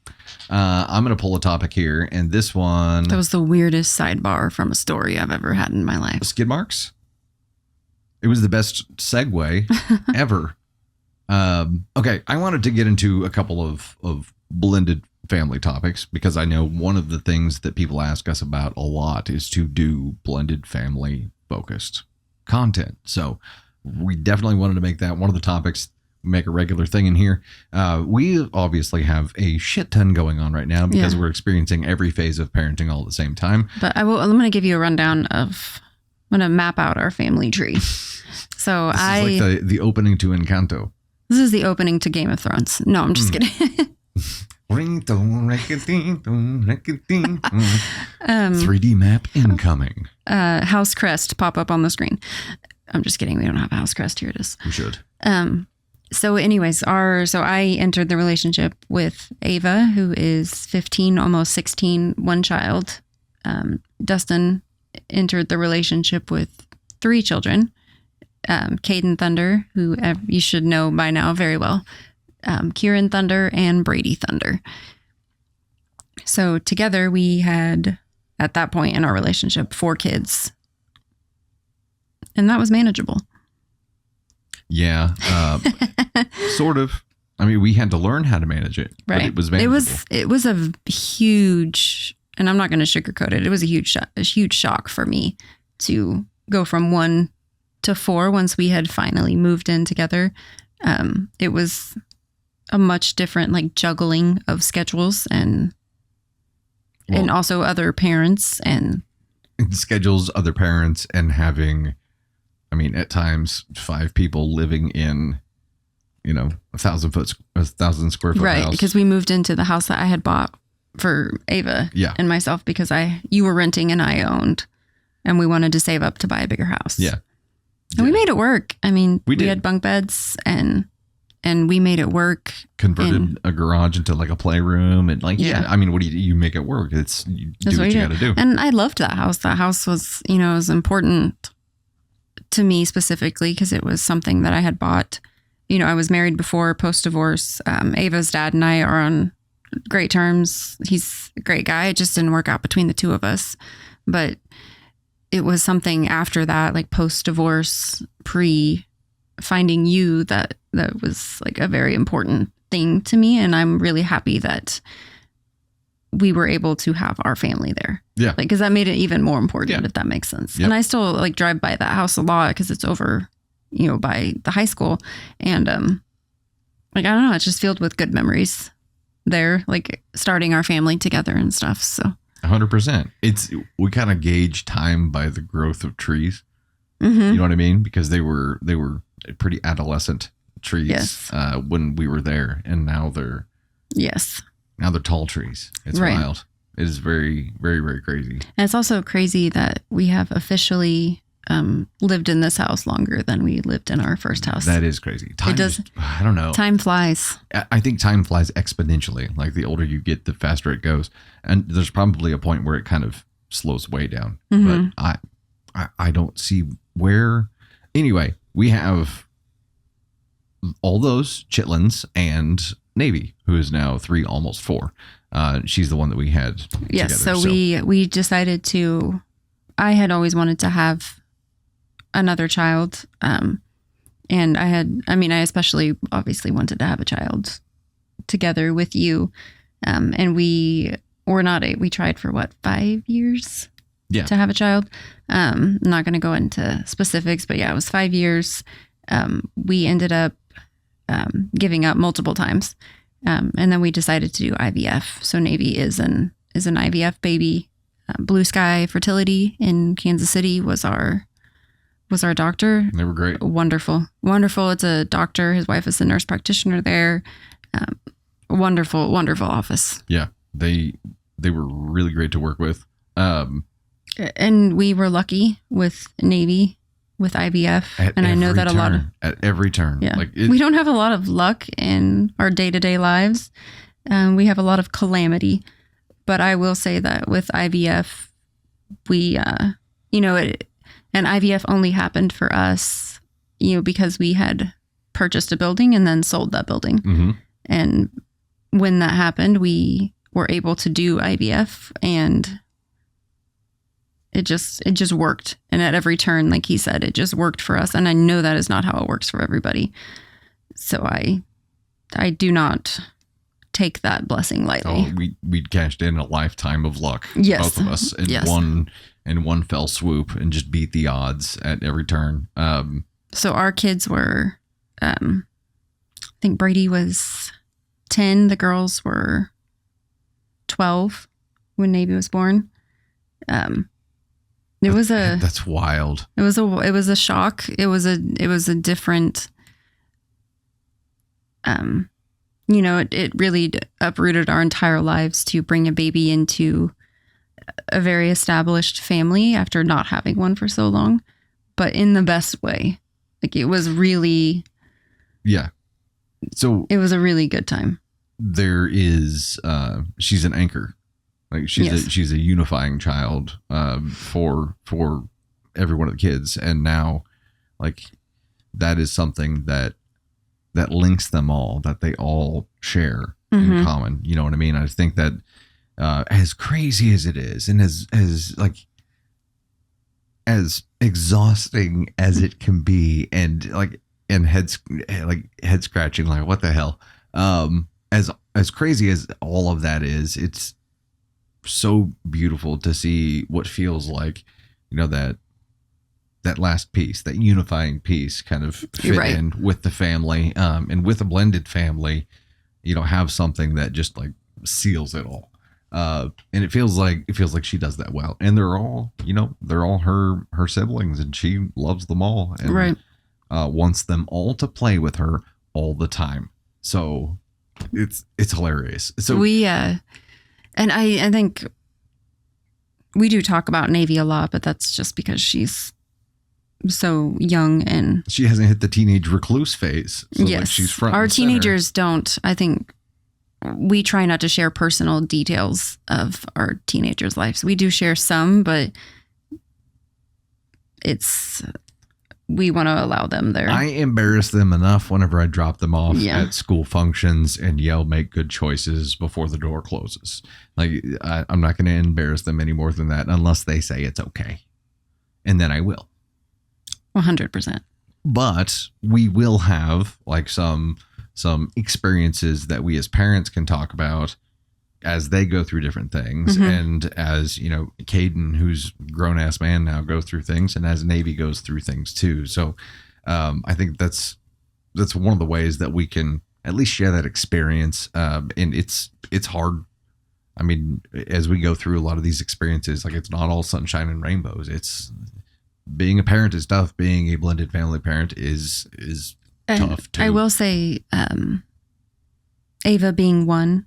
I'm going to pull a topic here, and this one... That was the weirdest sidebar from a story I've ever had in my life. Skid marks? It was the best segue ever. Okay, I wanted to get into a couple of blended family topics, because I know one of the things that people ask us about a lot is to do blended family focused content. So we definitely wanted to make that one of the topics. make a regular thing in here. We obviously have a shit ton going on right now because we're experiencing every phase of parenting all at the same time. But I'm going to give you a rundown of, I'm going to map out our family tree. So this is like the opening to Encanto. This is the opening to Game of Thrones. No, I'm just kidding. 3D map incoming. House crest pop up on the screen. I'm just kidding. We don't have a house crest. Here it is. We should. So anyways, so I entered the relationship with Ava, who is 15, almost 16, one child. Dustin entered the relationship with 3 children. Caden Thunder, who you should know by now very well. Kieran Thunder and Brady Thunder. So together we had, at that point in our relationship, 4 kids. And that was manageable. Yeah. Sort of. I mean, we had to learn how to manage it. Right. But it was manageable. It was a huge, and I'm not going to sugarcoat it. It was a huge shock for me to go from 1 to 4 once we had finally moved in together. It was a much different like juggling of schedules and also other parents and schedules, other parents, and having, I mean, at times 5 people living in, 1,000 square foot right, house. because we moved into the house that I had bought for Ava and myself because you were renting and I owned, and we wanted to save up to buy a bigger house. Yeah. And we made it work. I mean, we did. had bunk beds and we made it work. Converted a garage into like a playroom and I mean, what do you make it work? You do what you got to do. And I loved that house. That house was, was important to me specifically because it was something that I had bought. I was married before, post-divorce. Ava's dad and I are on great terms. He's a great guy. It just didn't work out between the two of us. But it was something after that, like post-divorce, finding you, that was like a very important thing to me. And I'm really happy that we were able to have our family there. Yeah. Like, cause that made it even more important, if that makes sense. Yep. And I still like drive by that house a lot cause it's over, by the high school. And, I don't know, it's just filled with good memories there, like starting our family together and stuff. So 100%. We kind of gauge time by the growth of trees. Mm-hmm. You know what I mean? Because they were pretty adolescent trees when we were there, and now they're tall trees. It's wild. It is very, very, very crazy. And it's also crazy that we have officially lived in this house longer than we lived in our first house. That is crazy. I don't know. Time flies. I think time flies exponentially. Like the older you get, the faster it goes. And there's probably a point where it kind of slows way down. Mm-hmm. But I don't see where. Anyway, we have all those chitlins and Navy, who is now 3, almost 4. She's the one that we had. Yes. Together, so we decided to. I had always wanted to have another child, and I especially obviously wanted to have a child together with you, and we tried for 5 years. Yeah. To have a child. I'm not going to go into specifics, but it was 5 years. We ended up giving up multiple times. And then we decided to do IVF. So Navy is an IVF baby. Blue Sky Fertility in Kansas City was our doctor. They were great. Wonderful. It's a doctor. His wife is a nurse practitioner there. Wonderful office. Yeah. They were really great to work with. And we were lucky with Navy, with IVF. And I know that at every turn. Yeah. We don't have a lot of luck in our day-to-day lives. We have a lot of calamity. But I will say that with IVF, we, and IVF only happened for us, because we had purchased a building and then sold that building. Mm-hmm. And when that happened, we were able to do IVF, and it just worked. And at every turn, like he said, it just worked for us. And I know that is not how it works for everybody. So I do not take that blessing lightly. Oh, we'd cashed in a lifetime of luck. Yes. Both of us in one fell swoop and just beat the odds at every turn. So our kids were think Brady was 10. The girls were 12 when Navy was born. That's wild. It was a shock. It was a different, it really uprooted our entire lives to bring a baby into a very established family after not having one for so long, but in the best way. Like, it was really, yeah. So it was a really good time. There is, she's an anchor. Like, she's a unifying child, for every one of the kids. And now, like, that is something that links them all, that they all share in common. You know what I mean? I think that, as crazy as it is, and as exhausting as it can be, and head scratching, like, what the hell, as crazy as all of that is, it's so beautiful to see what feels like, that last piece, that unifying piece, kind of fit in with the family, and with a blended family, have something that just, like, seals it all. And it feels like she does that well, and they're all her siblings, and she loves them all, and wants them all to play with her all the time. So it's hilarious. So we and I think we do talk about Navy a lot, but that's just because she's so young and she hasn't hit the teenage recluse phase. So, yes, like, she's front. Our teenagers don't. I think we try not to share personal details of our teenagers' lives. We do share some, but we want to allow them there. I embarrass them enough whenever I drop them off at school functions and yell, "Make good choices" before the door closes. Like, I'm not going to embarrass them any more than that unless they say it's okay. And then I will. 100%. But we will have, like, some experiences that we as parents can talk about as they go through different things. And as, Caden, who's a grown ass man now, go through things, and as Navy goes through things too. So I think that's one of the ways that we can at least share that experience. And it's hard. I mean, as we go through a lot of these experiences, like, it's not all sunshine and rainbows. It's being a parent is tough. Being a blended family parent is tough too. I will say, Ava being one,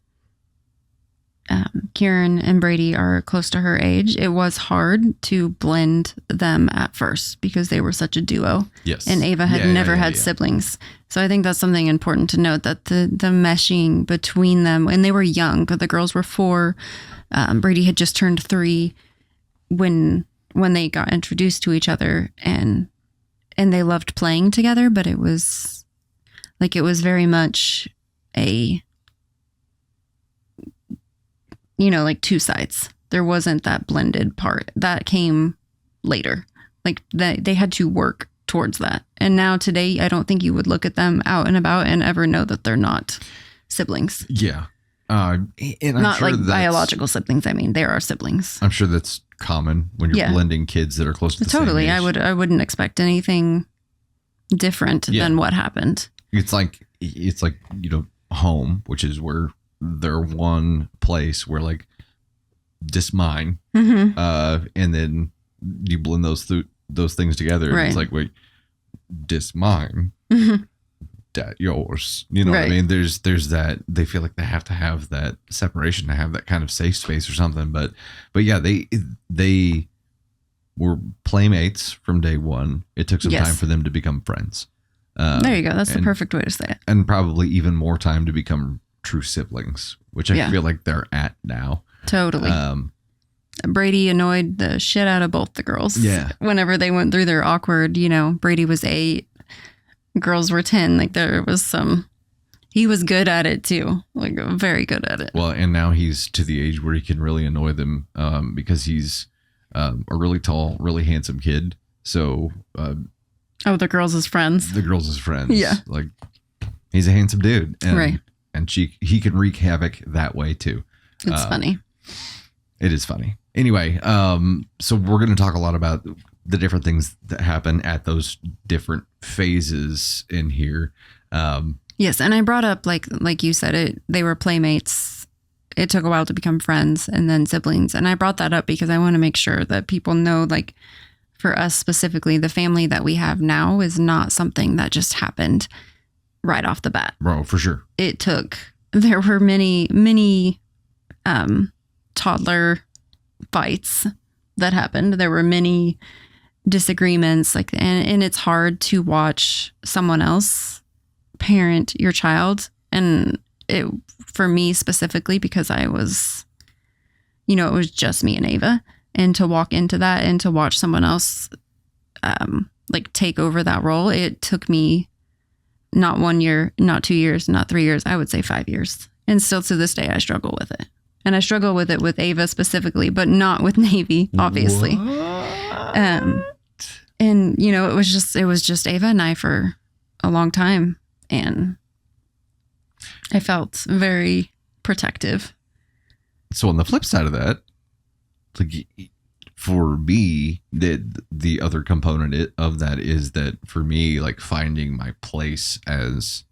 Kieran and Brady are close to her age. It was hard to blend them at first because they were such a duo. Yes. And Ava had never had siblings. So I think that's something important to note, that the meshing between them, and they were young, the girls were 4. Brady had just turned 3 when they got introduced to each other, and they loved playing together, but it was very much a, like, two sides. There wasn't that blended part that came later. Like, they had to work towards that. And now today, I don't think you would look at them out and about and ever know that they're not siblings. Yeah. And I'm not sure like biological siblings. I mean, they are siblings. I'm sure that's common when you're blending kids that are close to the totally same age. I wouldn't expect anything different than what happened. It's like home, which is where they're one place where, like, dis mine, and then you blend those things together, and it's like, wait, dis mine, that yours. You know what I mean? There's that. They feel like they have to have that separation to have that kind of safe space or something. But yeah, they were playmates from day one. It took some time for them to become friends. There you go. That's the perfect way to say it. And probably even more time to become true siblings, which I feel like they're at now. Totally. Brady annoyed the shit out of both the girls. Yeah. Whenever they went through their awkward, Brady was 8, girls were 10. Like, there was he was good at it too. Like, very good at it. Well, and now he's to the age where he can really annoy them, because he's a really tall, really handsome kid. So, the girls as friends. Yeah. Like, he's a handsome dude. And, and he can wreak havoc that way too. It's funny. It is funny. Anyway, so we're going to talk a lot about the different things that happen at those different phases in here. Yes, and I brought up like you said, they were playmates. It took a while to become friends and then siblings. And I brought that up because I want to make sure that people know, like, for us specifically, the family that we have now is not something that just happened right off the bat. Bro, for sure. There were many toddler fights that happened. There were many disagreements, and it's hard to watch someone else parent your child. And for me specifically, because I was, it was just me and Ava, and to walk into that and to watch someone else take over that role, it took me not 1 year, not 2 years, not 3 years, I would say 5 years. And still to this day, I struggle with it. And I struggle with it with Ava specifically, but not with Navy, obviously. And it was just Ava and I for a long time. And I felt very protective. So on the flip side of that, like, for me, the other component of that is that for me, like, finding my place as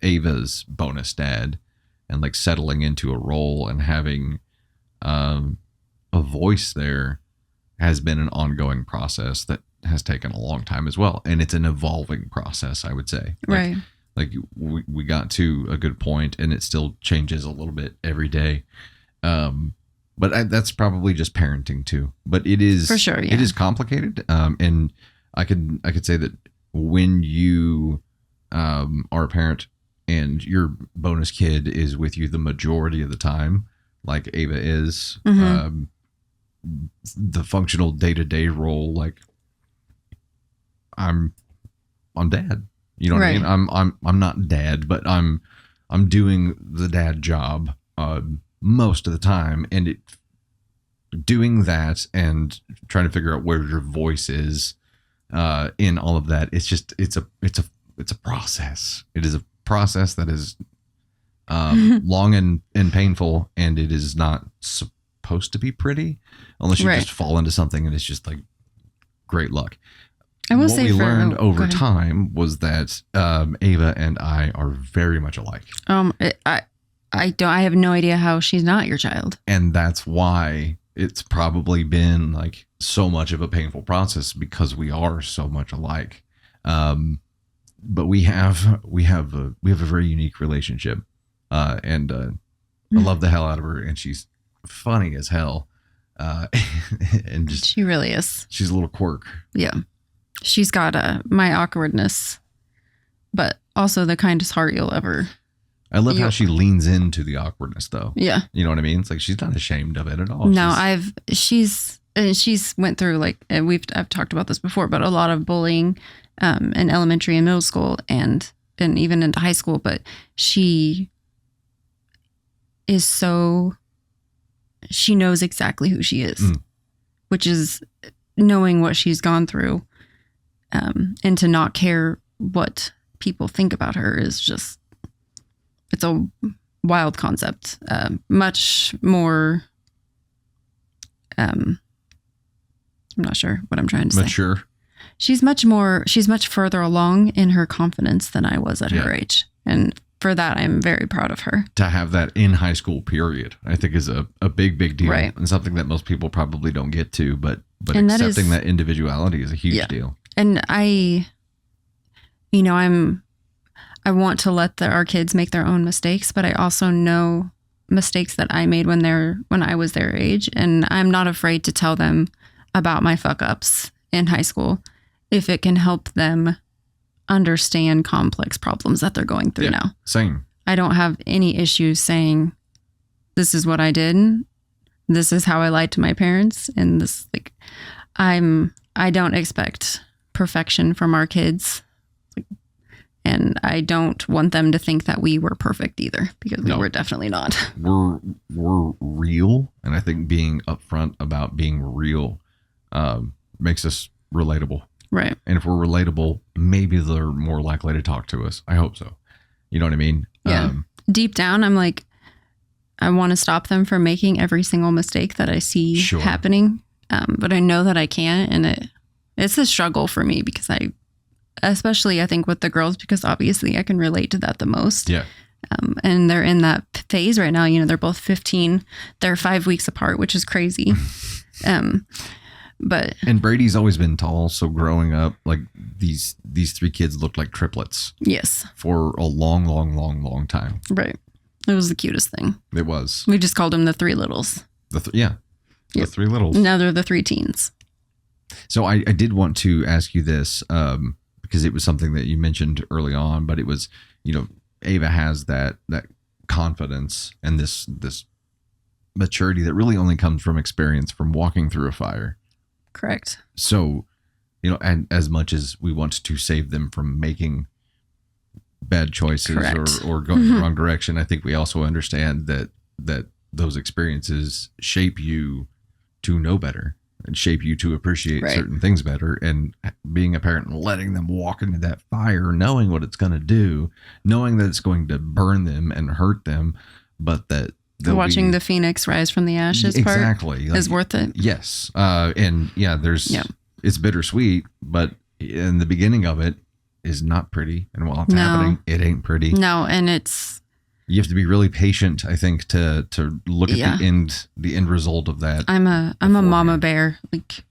Ava's bonus dad and like settling into a role and having a voice there has been an ongoing process that has taken a long time as well. And it's an evolving process, I would say. Right. Like we got to a good point and it still changes a little bit every day. But that's probably just parenting too. But it is for sure. Yeah. It is complicated. And I could say that when you are a parent and your bonus kid is with you the majority of the time, like Ava is, Mm-hmm. The functional day-to-day role, like I'm dad. You know what Right. I mean? I'm not dad, but I'm doing the dad job most of the time, and doing that and trying to figure out where your voice is in all of that. It's a process. It is a process that is long and painful, and it is not supposed to be pretty unless you Right. just fall into something and it's just like great luck. I will what say we learned go over ahead. time was that Ava and I are very much alike. I have no idea how she's not your child. And that's why it's probably been like so much of a painful process, because we are so much alike. But we have a very unique relationship. And I love the hell out of her, and she's funny as hell. And just, She really is. she's a little quirk. Yeah. She's got my awkwardness, but also the kindest heart you'll ever. I love how she leans into the awkwardness, though. Yeah. You know what I mean? It's like she's not ashamed of it at all. No, she's went through, like, I've talked about this before, but a lot of bullying in elementary and middle school and even into high school. But she knows exactly who she is, which is knowing what she's gone through, and to not care what people think about her is just, it's a wild concept. Much more, I'm not sure what I'm trying to say. mature. She's much further along in her confidence than I was at her age. And for that, I'm very proud of her. To have that in high school period, I think is a big deal. Right. And something that most people probably don't get to, but And accepting that individuality is a huge Yeah. deal. And I want to let our kids make their own mistakes, but I also know mistakes that I made when I was their age. And I'm not afraid to tell them about my fuck ups in high school if it can help them understand complex problems that they're going through now. Same. I don't have any issues saying, this is what I did. This is how I lied to my parents. And this, like, I don't expect perfection from our kids. And I don't want them to think that we were perfect either, because we were definitely not. We're real. And I think being upfront about being real makes us relatable. Right. And if we're relatable, maybe they're more likely to talk to us. I hope so. You know what I mean? Yeah. Deep down, I'm like, I want to stop them from making every single mistake that I see happening. But I know that I can't. And it's a struggle for me because especially I think with the girls, because obviously I can relate to that the most. Yeah. And they're in that phase right now. They're both 15. They're 5 weeks apart, which is crazy. But and Brady's always been tall, so growing up, like these 3 kids looked like triplets. Yes. For a long time. Right. It was the cutest thing. It was. We just called them the 3 littles. The 3 littles. Now they're the 3 teens. So I did want to ask you this because it was something that you mentioned early on, but it was, Ava has that confidence and this maturity that really only comes from experience, from walking through a fire. Correct. So, and as much as we want to save them from making bad choices or going the wrong direction, I think we also understand that those experiences shape you to know better and shape you to appreciate certain things better. And being a parent and letting them walk into that fire, knowing what it's going to do, knowing that it's going to burn them and hurt them, but that watching the phoenix rise from the ashes exactly part is worth it. Yes. And it's bittersweet, but in the beginning of it is not pretty. And while it's happening, it ain't pretty. No. And you have to be really patient, I think, to look at the end result of that. I'm a mama bear, like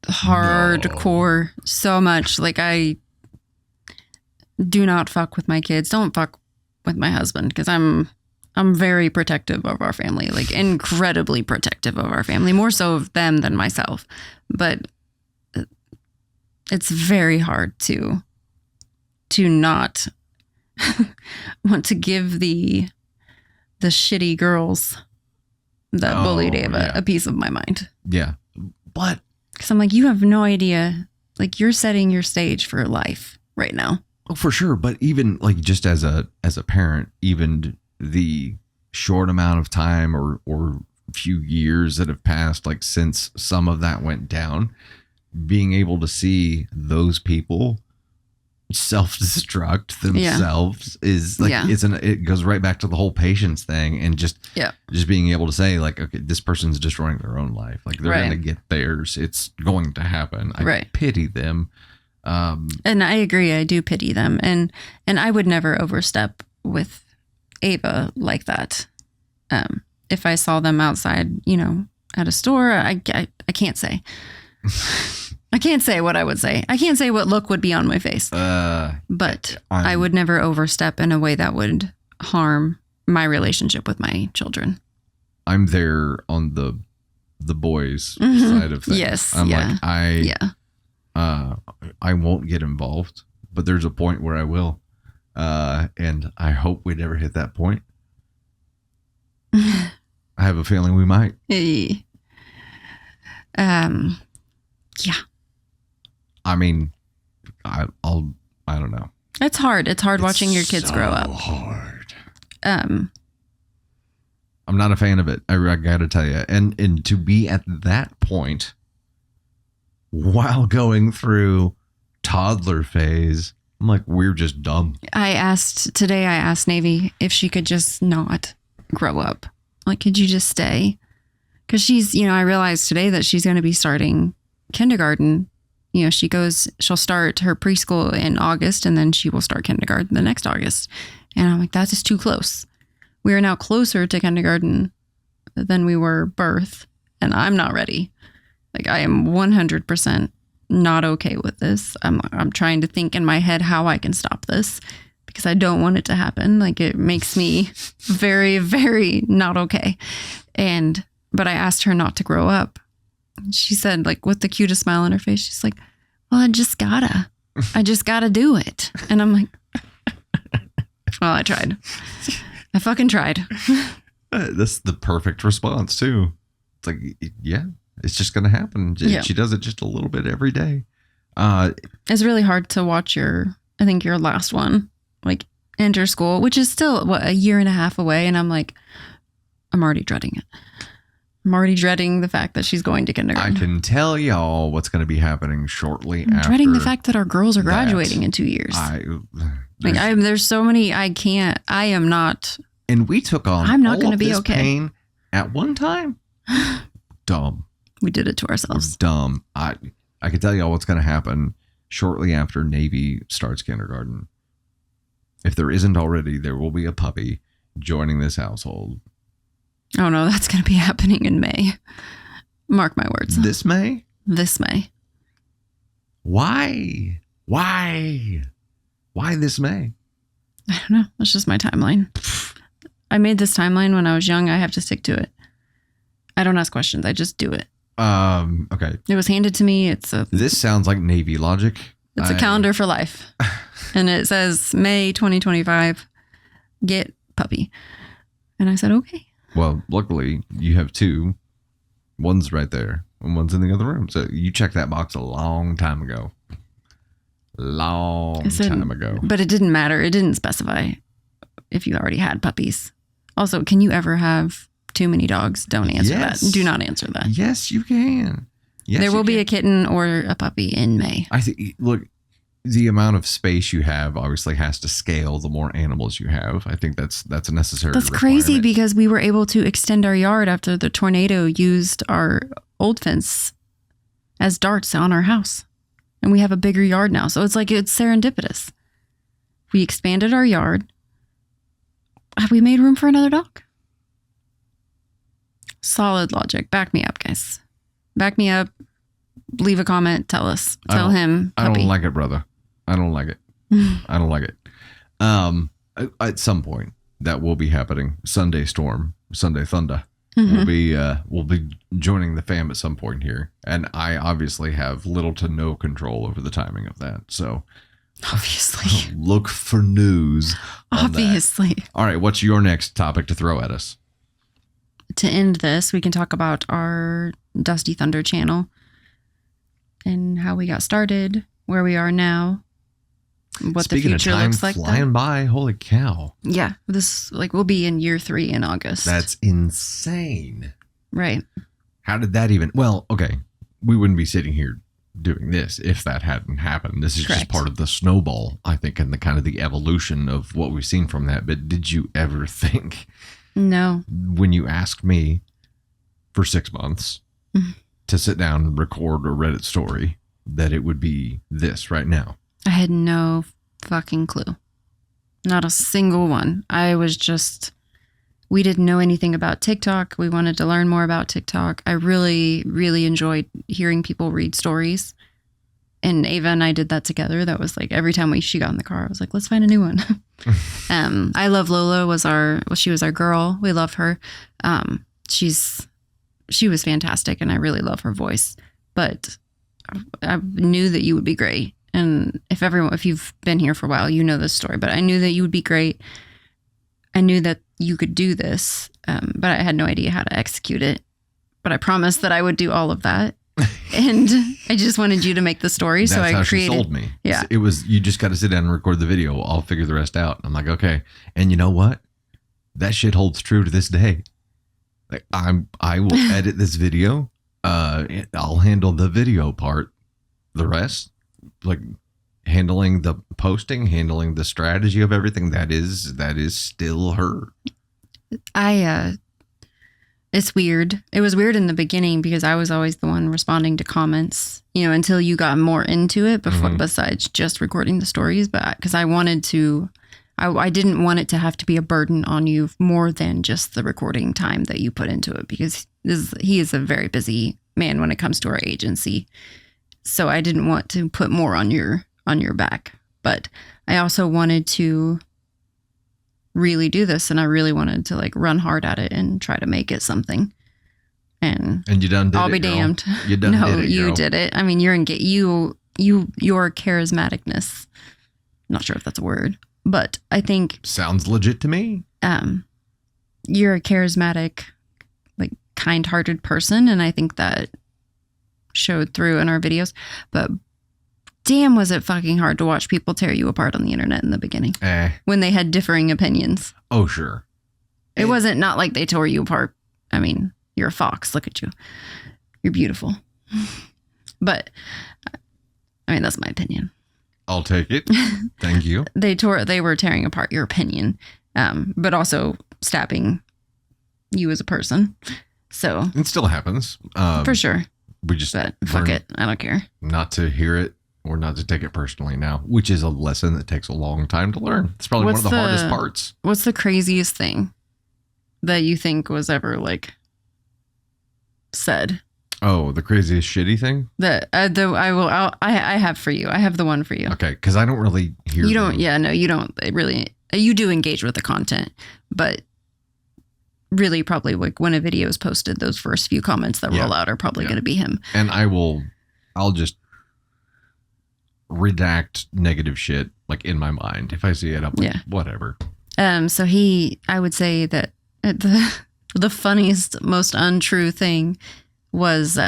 hardcore so much. Like I do not fuck with my kids. Don't fuck with my husband, because I'm very protective of our family, like incredibly protective of our family, more so of them than myself. But it's very hard to not want to give the shitty girls that bullied Ava a piece of my mind. Yeah. But because I'm like, you have no idea, like you're setting your stage for life right now. Oh, for sure. But even like just as a parent, even the short amount of time or few years that have passed, like since some of that went down, being able to see those people self-destruct themselves is like it goes right back to the whole patience thing, and just being able to say like, okay, this person's destroying their own life, like they're gonna get theirs, it's going to happen. I pity them. And I agree, I do pity them, and I would never overstep with Ava like that. If I saw them outside, at a store, I can't say. I can't say what I would say. I can't say what look would be on my face. But I would never overstep in a way that would harm my relationship with my children. I'm there on the boys' side of things. Yes. I'm like, I won't get involved, but there's a point where I will. And I hope we never hit that point. I have a feeling we might. Yeah. I mean, I don't know. It's hard. It's hard watching your kids grow up. Hard. I'm not a fan of it. I gotta tell you, and to be at that point while going through toddler phase, I'm like, we're just dumb. I asked Navy if she could just not grow up. Like, could you just stay? Because she's, I realized today that she's going to be starting kindergarten. She'll start her preschool in August, and then she will start kindergarten the next August. And I'm like, that's just too close. We are now closer to kindergarten than we were birth, and I'm not ready. Like, I am 100% not okay with this. I'm trying to think in my head how I can stop this, because I don't want it to happen. Like, it makes me very, very not okay. But I asked her not to grow up. She said, like, with the cutest smile on her face, she's like, well, I just gotta do it. And I'm like, well, I tried. I fucking tried. That's the perfect response too. It's like, yeah, it's just going to happen. Yeah. She does it just a little bit every day. It's really hard to watch your last one, like, enter school, which is still a year and a half away. And I'm like, I'm already dreading it. I'm already dreading the fact that she's going to kindergarten. I can tell y'all what's going to be happening shortly after. I'm dreading the fact that our girls are graduating in 2 years. There's so many, I am not. And we took on I'm not going to be okay. Pain at one time. Dumb. We did it to ourselves. Dumb. I can tell y'all what's going to happen shortly after Navy starts kindergarten. If there isn't already, there will be a puppy joining this household. Oh no, that's going to be happening in May. Mark my words. This May? This May. Why? Why this May? I don't know. That's just my timeline. I made this timeline when I was young. I have to stick to it. I don't ask questions. I just do it. Okay. It was handed to me. This sounds like Navy logic. It's a calendar for life. And it says May 2025, get puppy. And I said, okay. Well, luckily you have two. One's right there and one's in the other room. So you checked that box a long time ago. Time ago. But it didn't matter. It didn't specify if you already had puppies. Also, can you ever have too many dogs? Don't answer that. Do not answer that. Yes, you can. Yes, there will be a kitten or a puppy in May. I think, look, the amount of space you have obviously has to scale the more animals you have. I think that's a necessary That's crazy because we were able to extend our yard after the tornado used our old fence as darts on our house. And we have a bigger yard now. So it's serendipitous. We expanded our yard. Have we made room for another dog? Solid logic. Back me up, guys. Back me up. Leave a comment. Tell us. Tell him. Puppy. I don't like it, brother. I don't like it. I don't like it. At some point, that will be happening. Sunday Storm, Sunday Thunder. We'll be joining the fam at some point here, and I obviously have little to no control over the timing of that. So, obviously, look for news. Obviously. All right, what's your next topic to throw at us? To end this, we can talk about our Dusty Thunder channel and how we got started, where we are now, what Speaking the future of time looks like. Flying by, holy cow! Yeah, we'll be in year 3 in August. That's insane. Right. How did that even? Well, okay, we wouldn't be sitting here doing this if that hadn't happened. This is Correct. just part of the snowball, I think, and the kind of the evolution of what we've seen from that. But did you ever think? No. When you asked me for 6 months to sit down and record a Reddit story, that it would be this right now? I had no fucking clue. Not a single one. We didn't know anything about TikTok. We wanted to learn more about TikTok. I really, really enjoyed hearing people read stories. And Ava and I did that together. That was like every time she got in the car, I was like, let's find a new one. I Love Lola she was our girl. We love her. She was fantastic and I really love her voice. But I knew that you would be great. And if you've been here for a while, you know this story, but I knew that you would be great. I knew that you could do this, but I had no idea how to execute it. But I promised that I would do all of that. And I just wanted you to make the story. That's so I how created. She sold me. Yeah. It was, you just got to sit down and record the video. I'll figure the rest out. I'm like, okay. And you know what? That shit holds true to this day. Like I will edit this video. I'll handle the video part. The rest, like handling the posting, handling the strategy of everything, that is still her. It's weird. It was weird in the beginning because I was always the one responding to comments, until you got more into it besides just recording the stories. But because I wanted to, I didn't want it to have to be a burden on you more than just the recording time that you put into it, because he is a very busy man when it comes to our agency. So I didn't want to put more on your back, but I also wanted to really do this, and I really wanted to run hard at it and try to make it something. And you done did I'll it, be girl. damned. You done no, did it, you girl. did it. I mean, your charismaticness. Not sure if that's a word, but I think Sounds legit to me. You're a charismatic, kind-hearted person, and I think that showed through in our videos. But damn, was it fucking hard to watch people tear you apart on the internet in the beginning when they had differing opinions. Oh, sure. It wasn't not like they tore you apart. I mean, you're a fox. Look at you. You're beautiful. But I mean, that's my opinion. I'll take it. Thank you. They were tearing apart your opinion, but also stabbing you as a person. So It still happens. for sure. We just But fuck learn it. I don't care. not to hear it or not to take it personally now, which is a lesson that takes a long time to learn. It's probably one of the hardest parts. What's the craziest thing that you think was ever like said? Oh, the craziest shitty thing? That I have for you. I have the one for you. Okay, because I don't really hear. You don't. Yeah, no, you don't really. You do engage with the content, but really, probably like when a video is posted, those first few comments that roll out are probably going to be him. And I'll just redact negative shit like in my mind if I see it. I'm like, whatever. So I would say that the funniest, most untrue thing was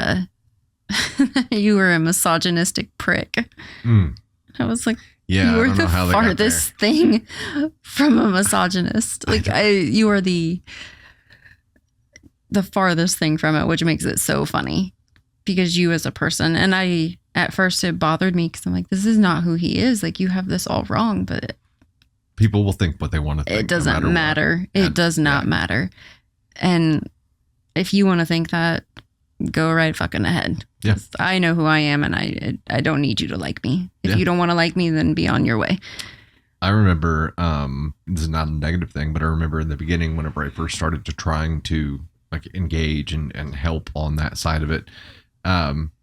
you were a misogynistic prick. I was like, yeah, you were the farthest thing from a misogynist. Like you are the farthest thing from it, which makes it so funny because you as a person, and at first it bothered me because I'm like, this is not who he is. Like you have this all wrong, but people will think what they want to think. It doesn't matter. It does not matter. And if you want to think that, go right fucking ahead. Yeah. I know who I am, and I don't need you to like me. If you don't want to like me, then be on your way. I remember, this is not a negative thing, but I remember in the beginning, whenever I first started to trying to like engage and help on that side of it,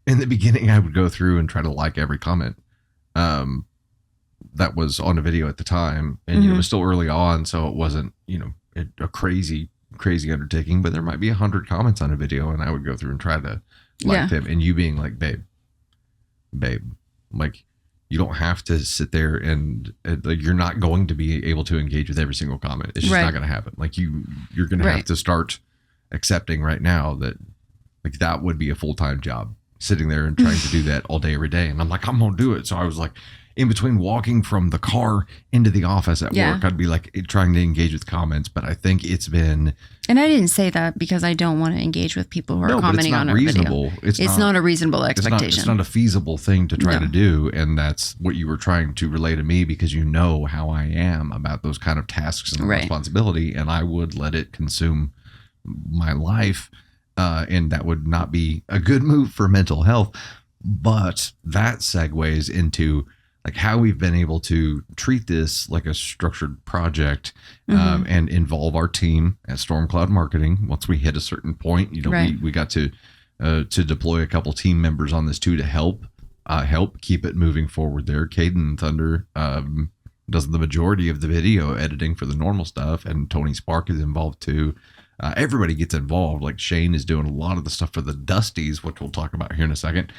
in the beginning, I would go through and try to like every comment that was on a video at the time. And it was still early on, so it wasn't, a crazy undertaking, but there might be 100 comments on a video, and I would go through and try to like them. And you being like, babe, like you don't have to sit there and like you're not going to be able to engage with every single comment. It's just not going to happen. Like you're going to have to start accepting right now that like that would be a full-time job, sitting there and trying to do that all day every day. And I'm like, I'm gonna do it. So I was like, in between walking from the car into the office at work, I'd be like trying to engage with comments. But I think it's been, and I didn't say that because I don't want to engage with people who are commenting on our video. It's not a reasonable expectation. It's not a feasible thing to try to do. And that's what you were trying to relay to me, because you know how I am about those kind of tasks and responsibility, and I would let it consume my life. And that would not be a good move for mental health. But that segues into like how we've been able to treat this like a structured project, and involve our team at Storm Cloud Marketing. Once we hit a certain point, we got to deploy a couple team members on this too, to help keep it moving forward there. Caden Thunder does the majority of the video editing for the normal stuff, and Tony Spark is involved too. Everybody gets involved. Like Shane is doing a lot of the stuff for the Dusties, which we'll talk about here in a second.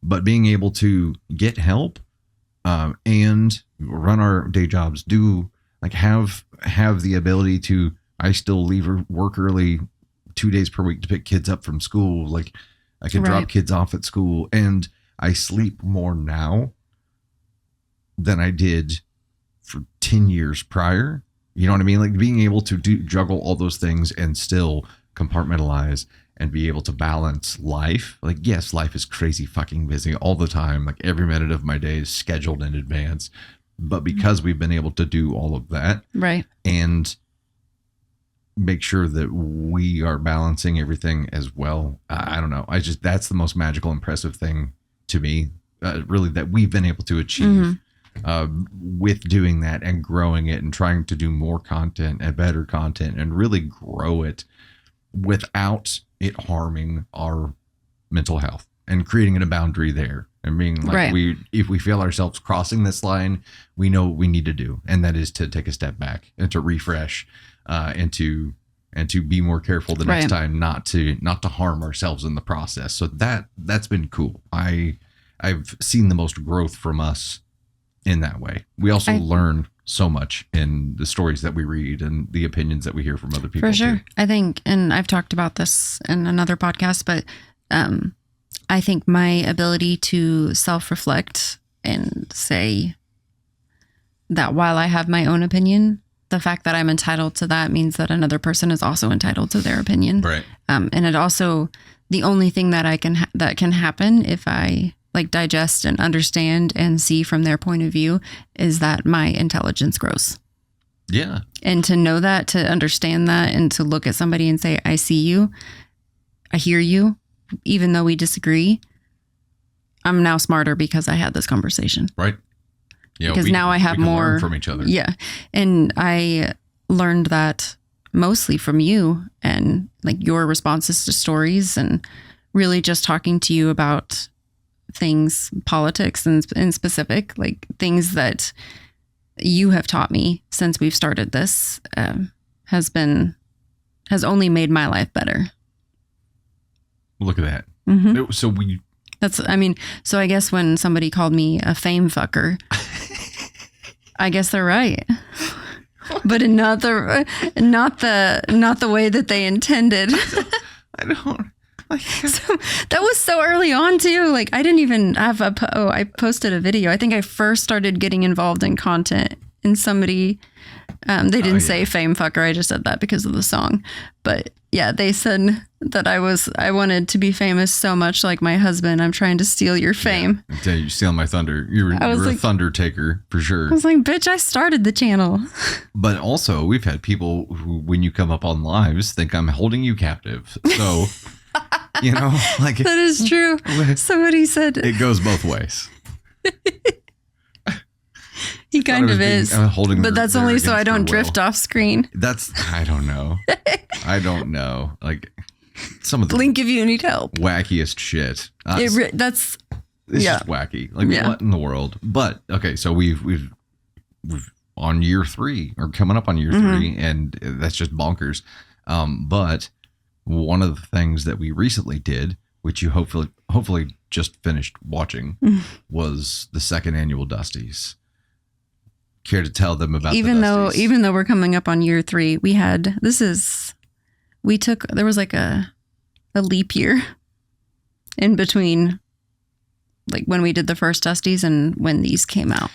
But being able to get help and run our day jobs, have the ability to, I still leave work early 2 days per week to pick kids up from school. Like I can drop kids off at school, and I sleep more now than I did for 10 years prior. You know what I mean? Like being able to juggle all those things and still compartmentalize and be able to balance life. Like, yes, life is crazy fucking busy all the time. Like every minute of my day is scheduled in advance. But because we've been able to do all of that, and make sure that we are balancing everything as well. I don't know. That's the most magical, impressive thing to me, really, that we've been able to achieve. With doing that and growing it and trying to do more content and better content and really grow it without it harming our mental health, and creating a boundary there and being like, if we feel ourselves crossing this line, we know what we need to do. And that is to take a step back and to refresh, and to be more careful the next time, not to harm ourselves in the process. So that's been cool. I've seen the most growth from us in that way. We also learn so much in the stories that we read and the opinions that we hear from other people. For sure. Too. I think, and I've talked about this in another podcast, but I think my ability to self-reflect and say that while I have my own opinion, the fact that I'm entitled to that means that another person is also entitled to their opinion. Right. And it also, the only thing that that can happen if I like digest and understand and see from their point of view is that my intelligence grows. Yeah. And to know that, to understand that, and to look at somebody and say, I see you, I hear you, even though we disagree, I'm now smarter because I had this conversation. Right. Yeah. Because now I have we can more learn from each other. Yeah. And I learned that mostly from you and like your responses to stories and really just talking to you about things, politics and in specific, like things that you have taught me since we've started this has only made my life better. Look at that. Mm-hmm. So I guess when somebody called me a fame fucker, I guess they're right. But not the way that they intended. I don't like. So that was so early on too. Like I didn't even have I posted a video. I think I first started getting involved in content and somebody, they didn't say fame fucker. I just said that because of the song. But yeah, they said that I wanted to be famous so much like my husband. I'm trying to steal your fame. Yeah, you're stealing my thunder. You're a thunder taker for sure. I was like, bitch, I started the channel. But also we've had people who, when you come up on lives, think I'm holding you captive. So, like that is true. Somebody said it goes both ways. He kind of is. But that's only so I don't drift off screen. I don't know. Like some of the blink if you need help. Wackiest shit. It's just wacky. Like what in the world? But okay, so we've on year 3 or coming up on year 3, and that's just bonkers. But one of the things that we recently did, which you hopefully just finished watching, was the 2nd annual Dusties. Care to tell them about even though we're coming up on year 3, there was like a leap year in between, like when we did the first Dusties and when these came out.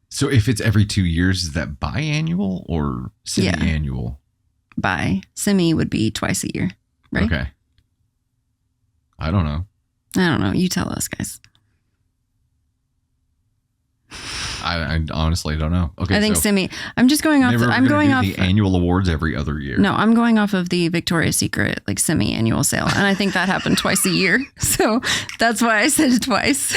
So if it's every 2 years, is that biannual or semi-annual? Bi. Semi would be twice a year, right? Okay. I don't know. You tell us, guys. I honestly don't know. Okay, I think semi. I'm just going off. I'm going off the annual awards every other year. No, I'm going off of the Victoria's Secret like semi-annual sale, and I think that happened twice a year. So that's why I said it twice.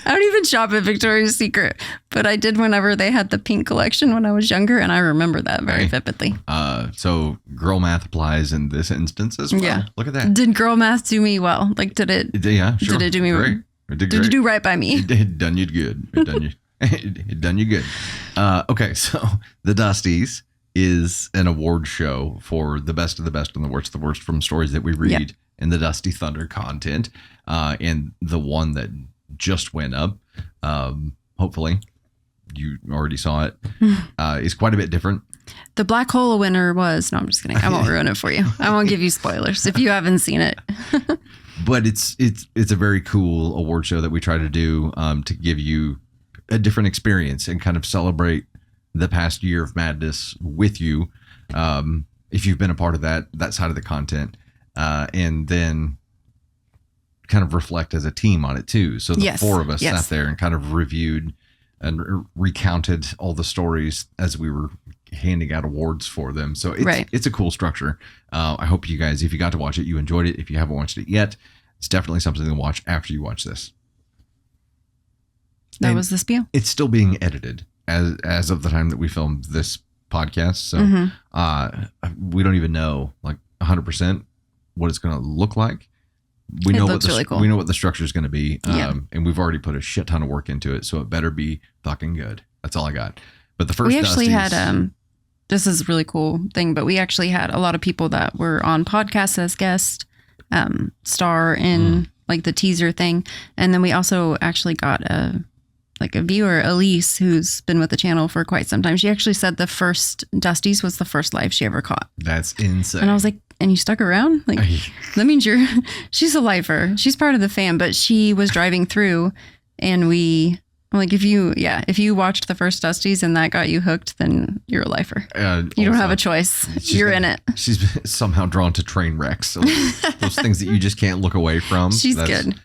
I don't even shop at Victoria's Secret, but I did whenever they had the pink collection when I was younger, and I remember that very vividly. So girl math applies in this instance as well. Yeah. Look at that. Did girl math do me well? Like, did it? Yeah, sure. Did it do me great? Did you do right by me? It done you good. It done you good. Okay, so the Dusties is an award show for the best of the best and the worst of the worst from stories that we read in the Dusty Thunder content. And the one that just went up, hopefully you already saw it, is quite a bit different. The Black Hole winner was, no, I'm just kidding. I won't ruin it for you. I won't give you spoilers if you haven't seen it. But it's a very cool award show that we try to do to give you a different experience and kind of celebrate the past year of madness with you. If you've been a part of that side of the content, and then kind of reflect as a team on it too. So the 4 of us sat there and kind of reviewed and recounted all the stories as we were handing out awards for them. So it's a cool structure. I hope you guys, if you got to watch it, you enjoyed it. If you haven't watched it yet, it's definitely something to watch after you watch this. That was the spiel. It's still being edited as of the time that we filmed this podcast. So we don't even know like 100% what it's going to look like. We know really cool. We know what the structure is going to be. And we've already put a shit ton of work into it. So it better be fucking good. That's all I got. But the first we actually Dusties, had, this is a really cool thing, but we actually had a lot of people that were on podcasts as guests, star in like the teaser thing. And then we also actually got a viewer, Elise, who's been with the channel for quite some time. She actually said the first Dusties was the first live she ever caught. That's insane. And I was like, and you stuck around? Like, that means she's a lifer. She's part of the fam, but she was driving through and if you watched the first Dusties and that got you hooked, then you're a lifer. You don't have a choice. You're in it. She's somehow drawn to train wrecks. So those things that you just can't look away from. She's good.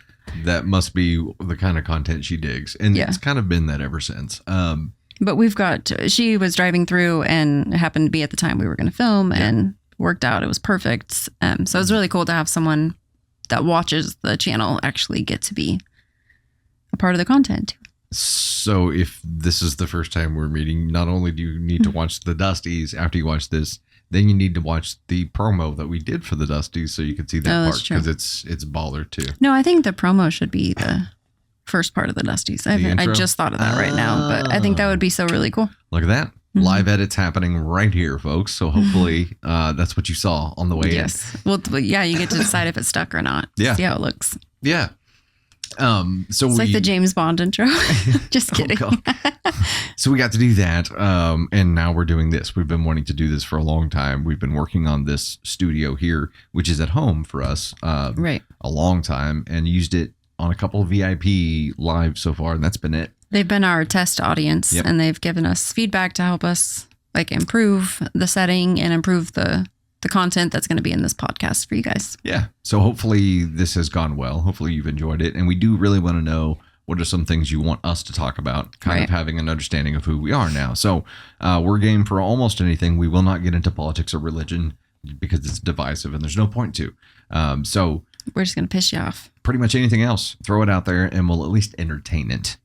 That must be the kind of content she digs. And it's kind of been that ever since. But she was driving through and it happened to be at the time we were going to film and worked out. It was perfect. So it was really cool to have someone that watches the channel actually get to be a part of the content. So if this is the first time we're meeting, not only do you need to watch the Dusties after you watch this, then you need to watch the promo that we did for the Dusties so you can see that part that's true. because it's baller too. No, I think the promo should be the first part of the Dusties. I intro? just thought of that right now, but I think that would be so really cool. Look at that. Live edits happening right here, folks. So hopefully that's what you saw on the way Yes. Well, yeah, you get to decide if it's stuck or not. Yeah. See how it looks. in. Yeah. So It's like the James Bond intro. Just kidding. God. So we got to do that. And now we're doing this. We've been wanting to do this for a long time. We've been working on this studio here, which is at home for us Right. a long time, and used it on a couple of VIP live so far. And that's been it. They've been our test audience, Yep. and they've given us feedback to help us like improve the setting and improve the content that's going to be in this podcast for you guys. Yeah. So hopefully this has gone well. Hopefully you've enjoyed it. And we do really want to know what are some things you want us to talk about, kind of having an understanding of who we are now. So we're game for almost anything. We will not get into politics or religion because it's divisive and there's no point to. So We're just going to piss you off. pretty much anything else, throw it out there and we'll at least entertain it.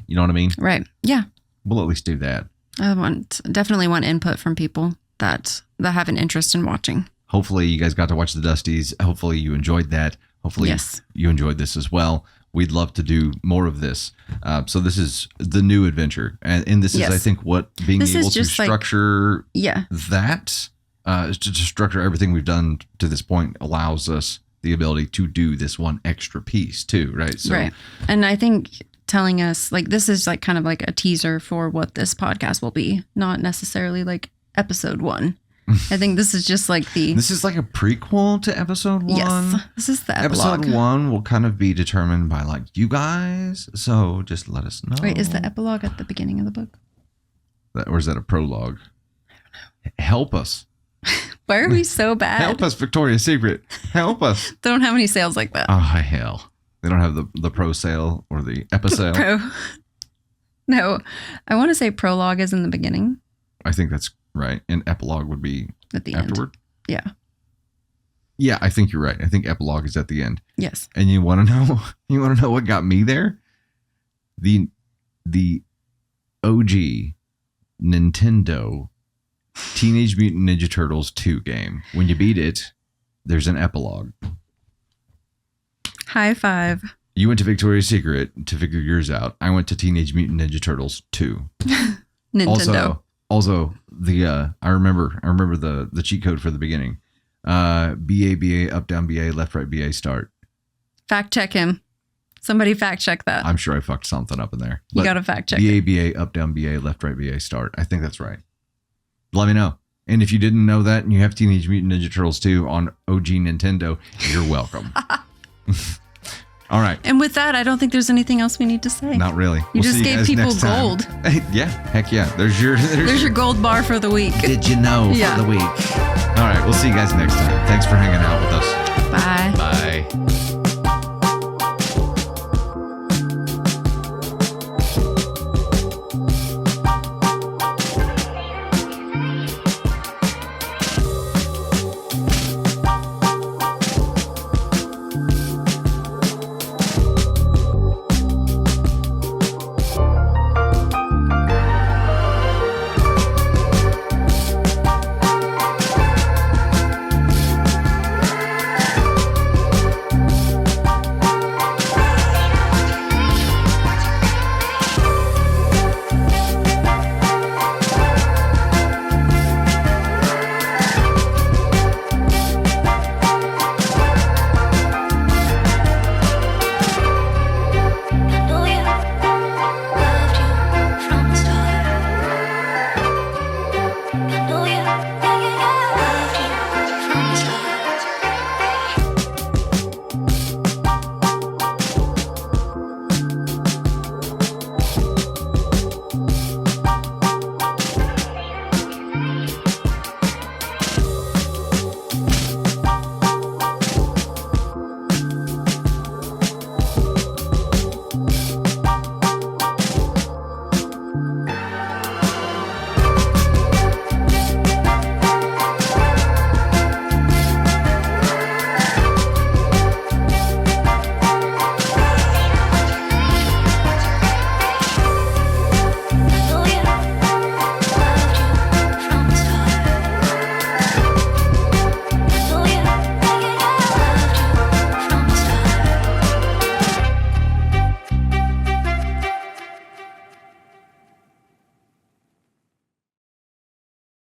You know what I mean? Right. Yeah. We'll at least do that. I definitely want input from people that have an interest in watching. Hopefully you guys got to watch the Dusties. Hopefully you enjoyed that. Hopefully Yes. you enjoyed this as well. We'd love to do more of this. So this is the new adventure. And this is, Yes. I think, what being This is able to just like- structure Yeah. that, to structure everything we've done to this point allows us the ability to do this one extra piece too, right? So, Right. And I think telling us like this is like kind of like a teaser for what this podcast will be, not necessarily like episode 1. I think this is just like the This is like a prequel to episode 1. yes. This is the epilogue. Episode 1 will kind of be determined by like you guys. So just let us know. Wait, is the epilogue at the beginning of the book? Or is that a prologue? Help us. Why are we so bad? Help us, Victoria's Secret. Help us. They don't have any sales like that. Oh, hell. They don't have the pro sale or the episale. No, I want to say prologue is in the beginning. I think that's right. And epilogue would be At the afterward. end. Yeah. Yeah, I think you're right. I think epilogue is at the end. Yes. And you want to know? You want to know what got me there? The OG Nintendo Teenage Mutant Ninja Turtles 2 game. When you beat it, there's an epilogue. High five. You went to Victoria's Secret to figure yours out. I went to Teenage Mutant Ninja Turtles 2. Nintendo. Also the I remember the cheat code for the beginning. BA, up, down, BA, left, right, BA, start. Fact check him. Somebody fact check that. I'm sure I fucked something up in there. You But got to fact check it. BA, up, down, BA, left, right, BA, start. I think that's right. Let me know. And if you didn't know that and you have Teenage Mutant Ninja Turtles 2 on OG Nintendo, you're welcome. All right. And with that, I don't think there's anything else we need to say. Not really. You just see gave guys people next time. gold. Yeah. Heck yeah. There's your gold bar for the week. Did you know Yeah. for the week? All right. We'll see you guys next time. Thanks for hanging out with us. Bye. Bye.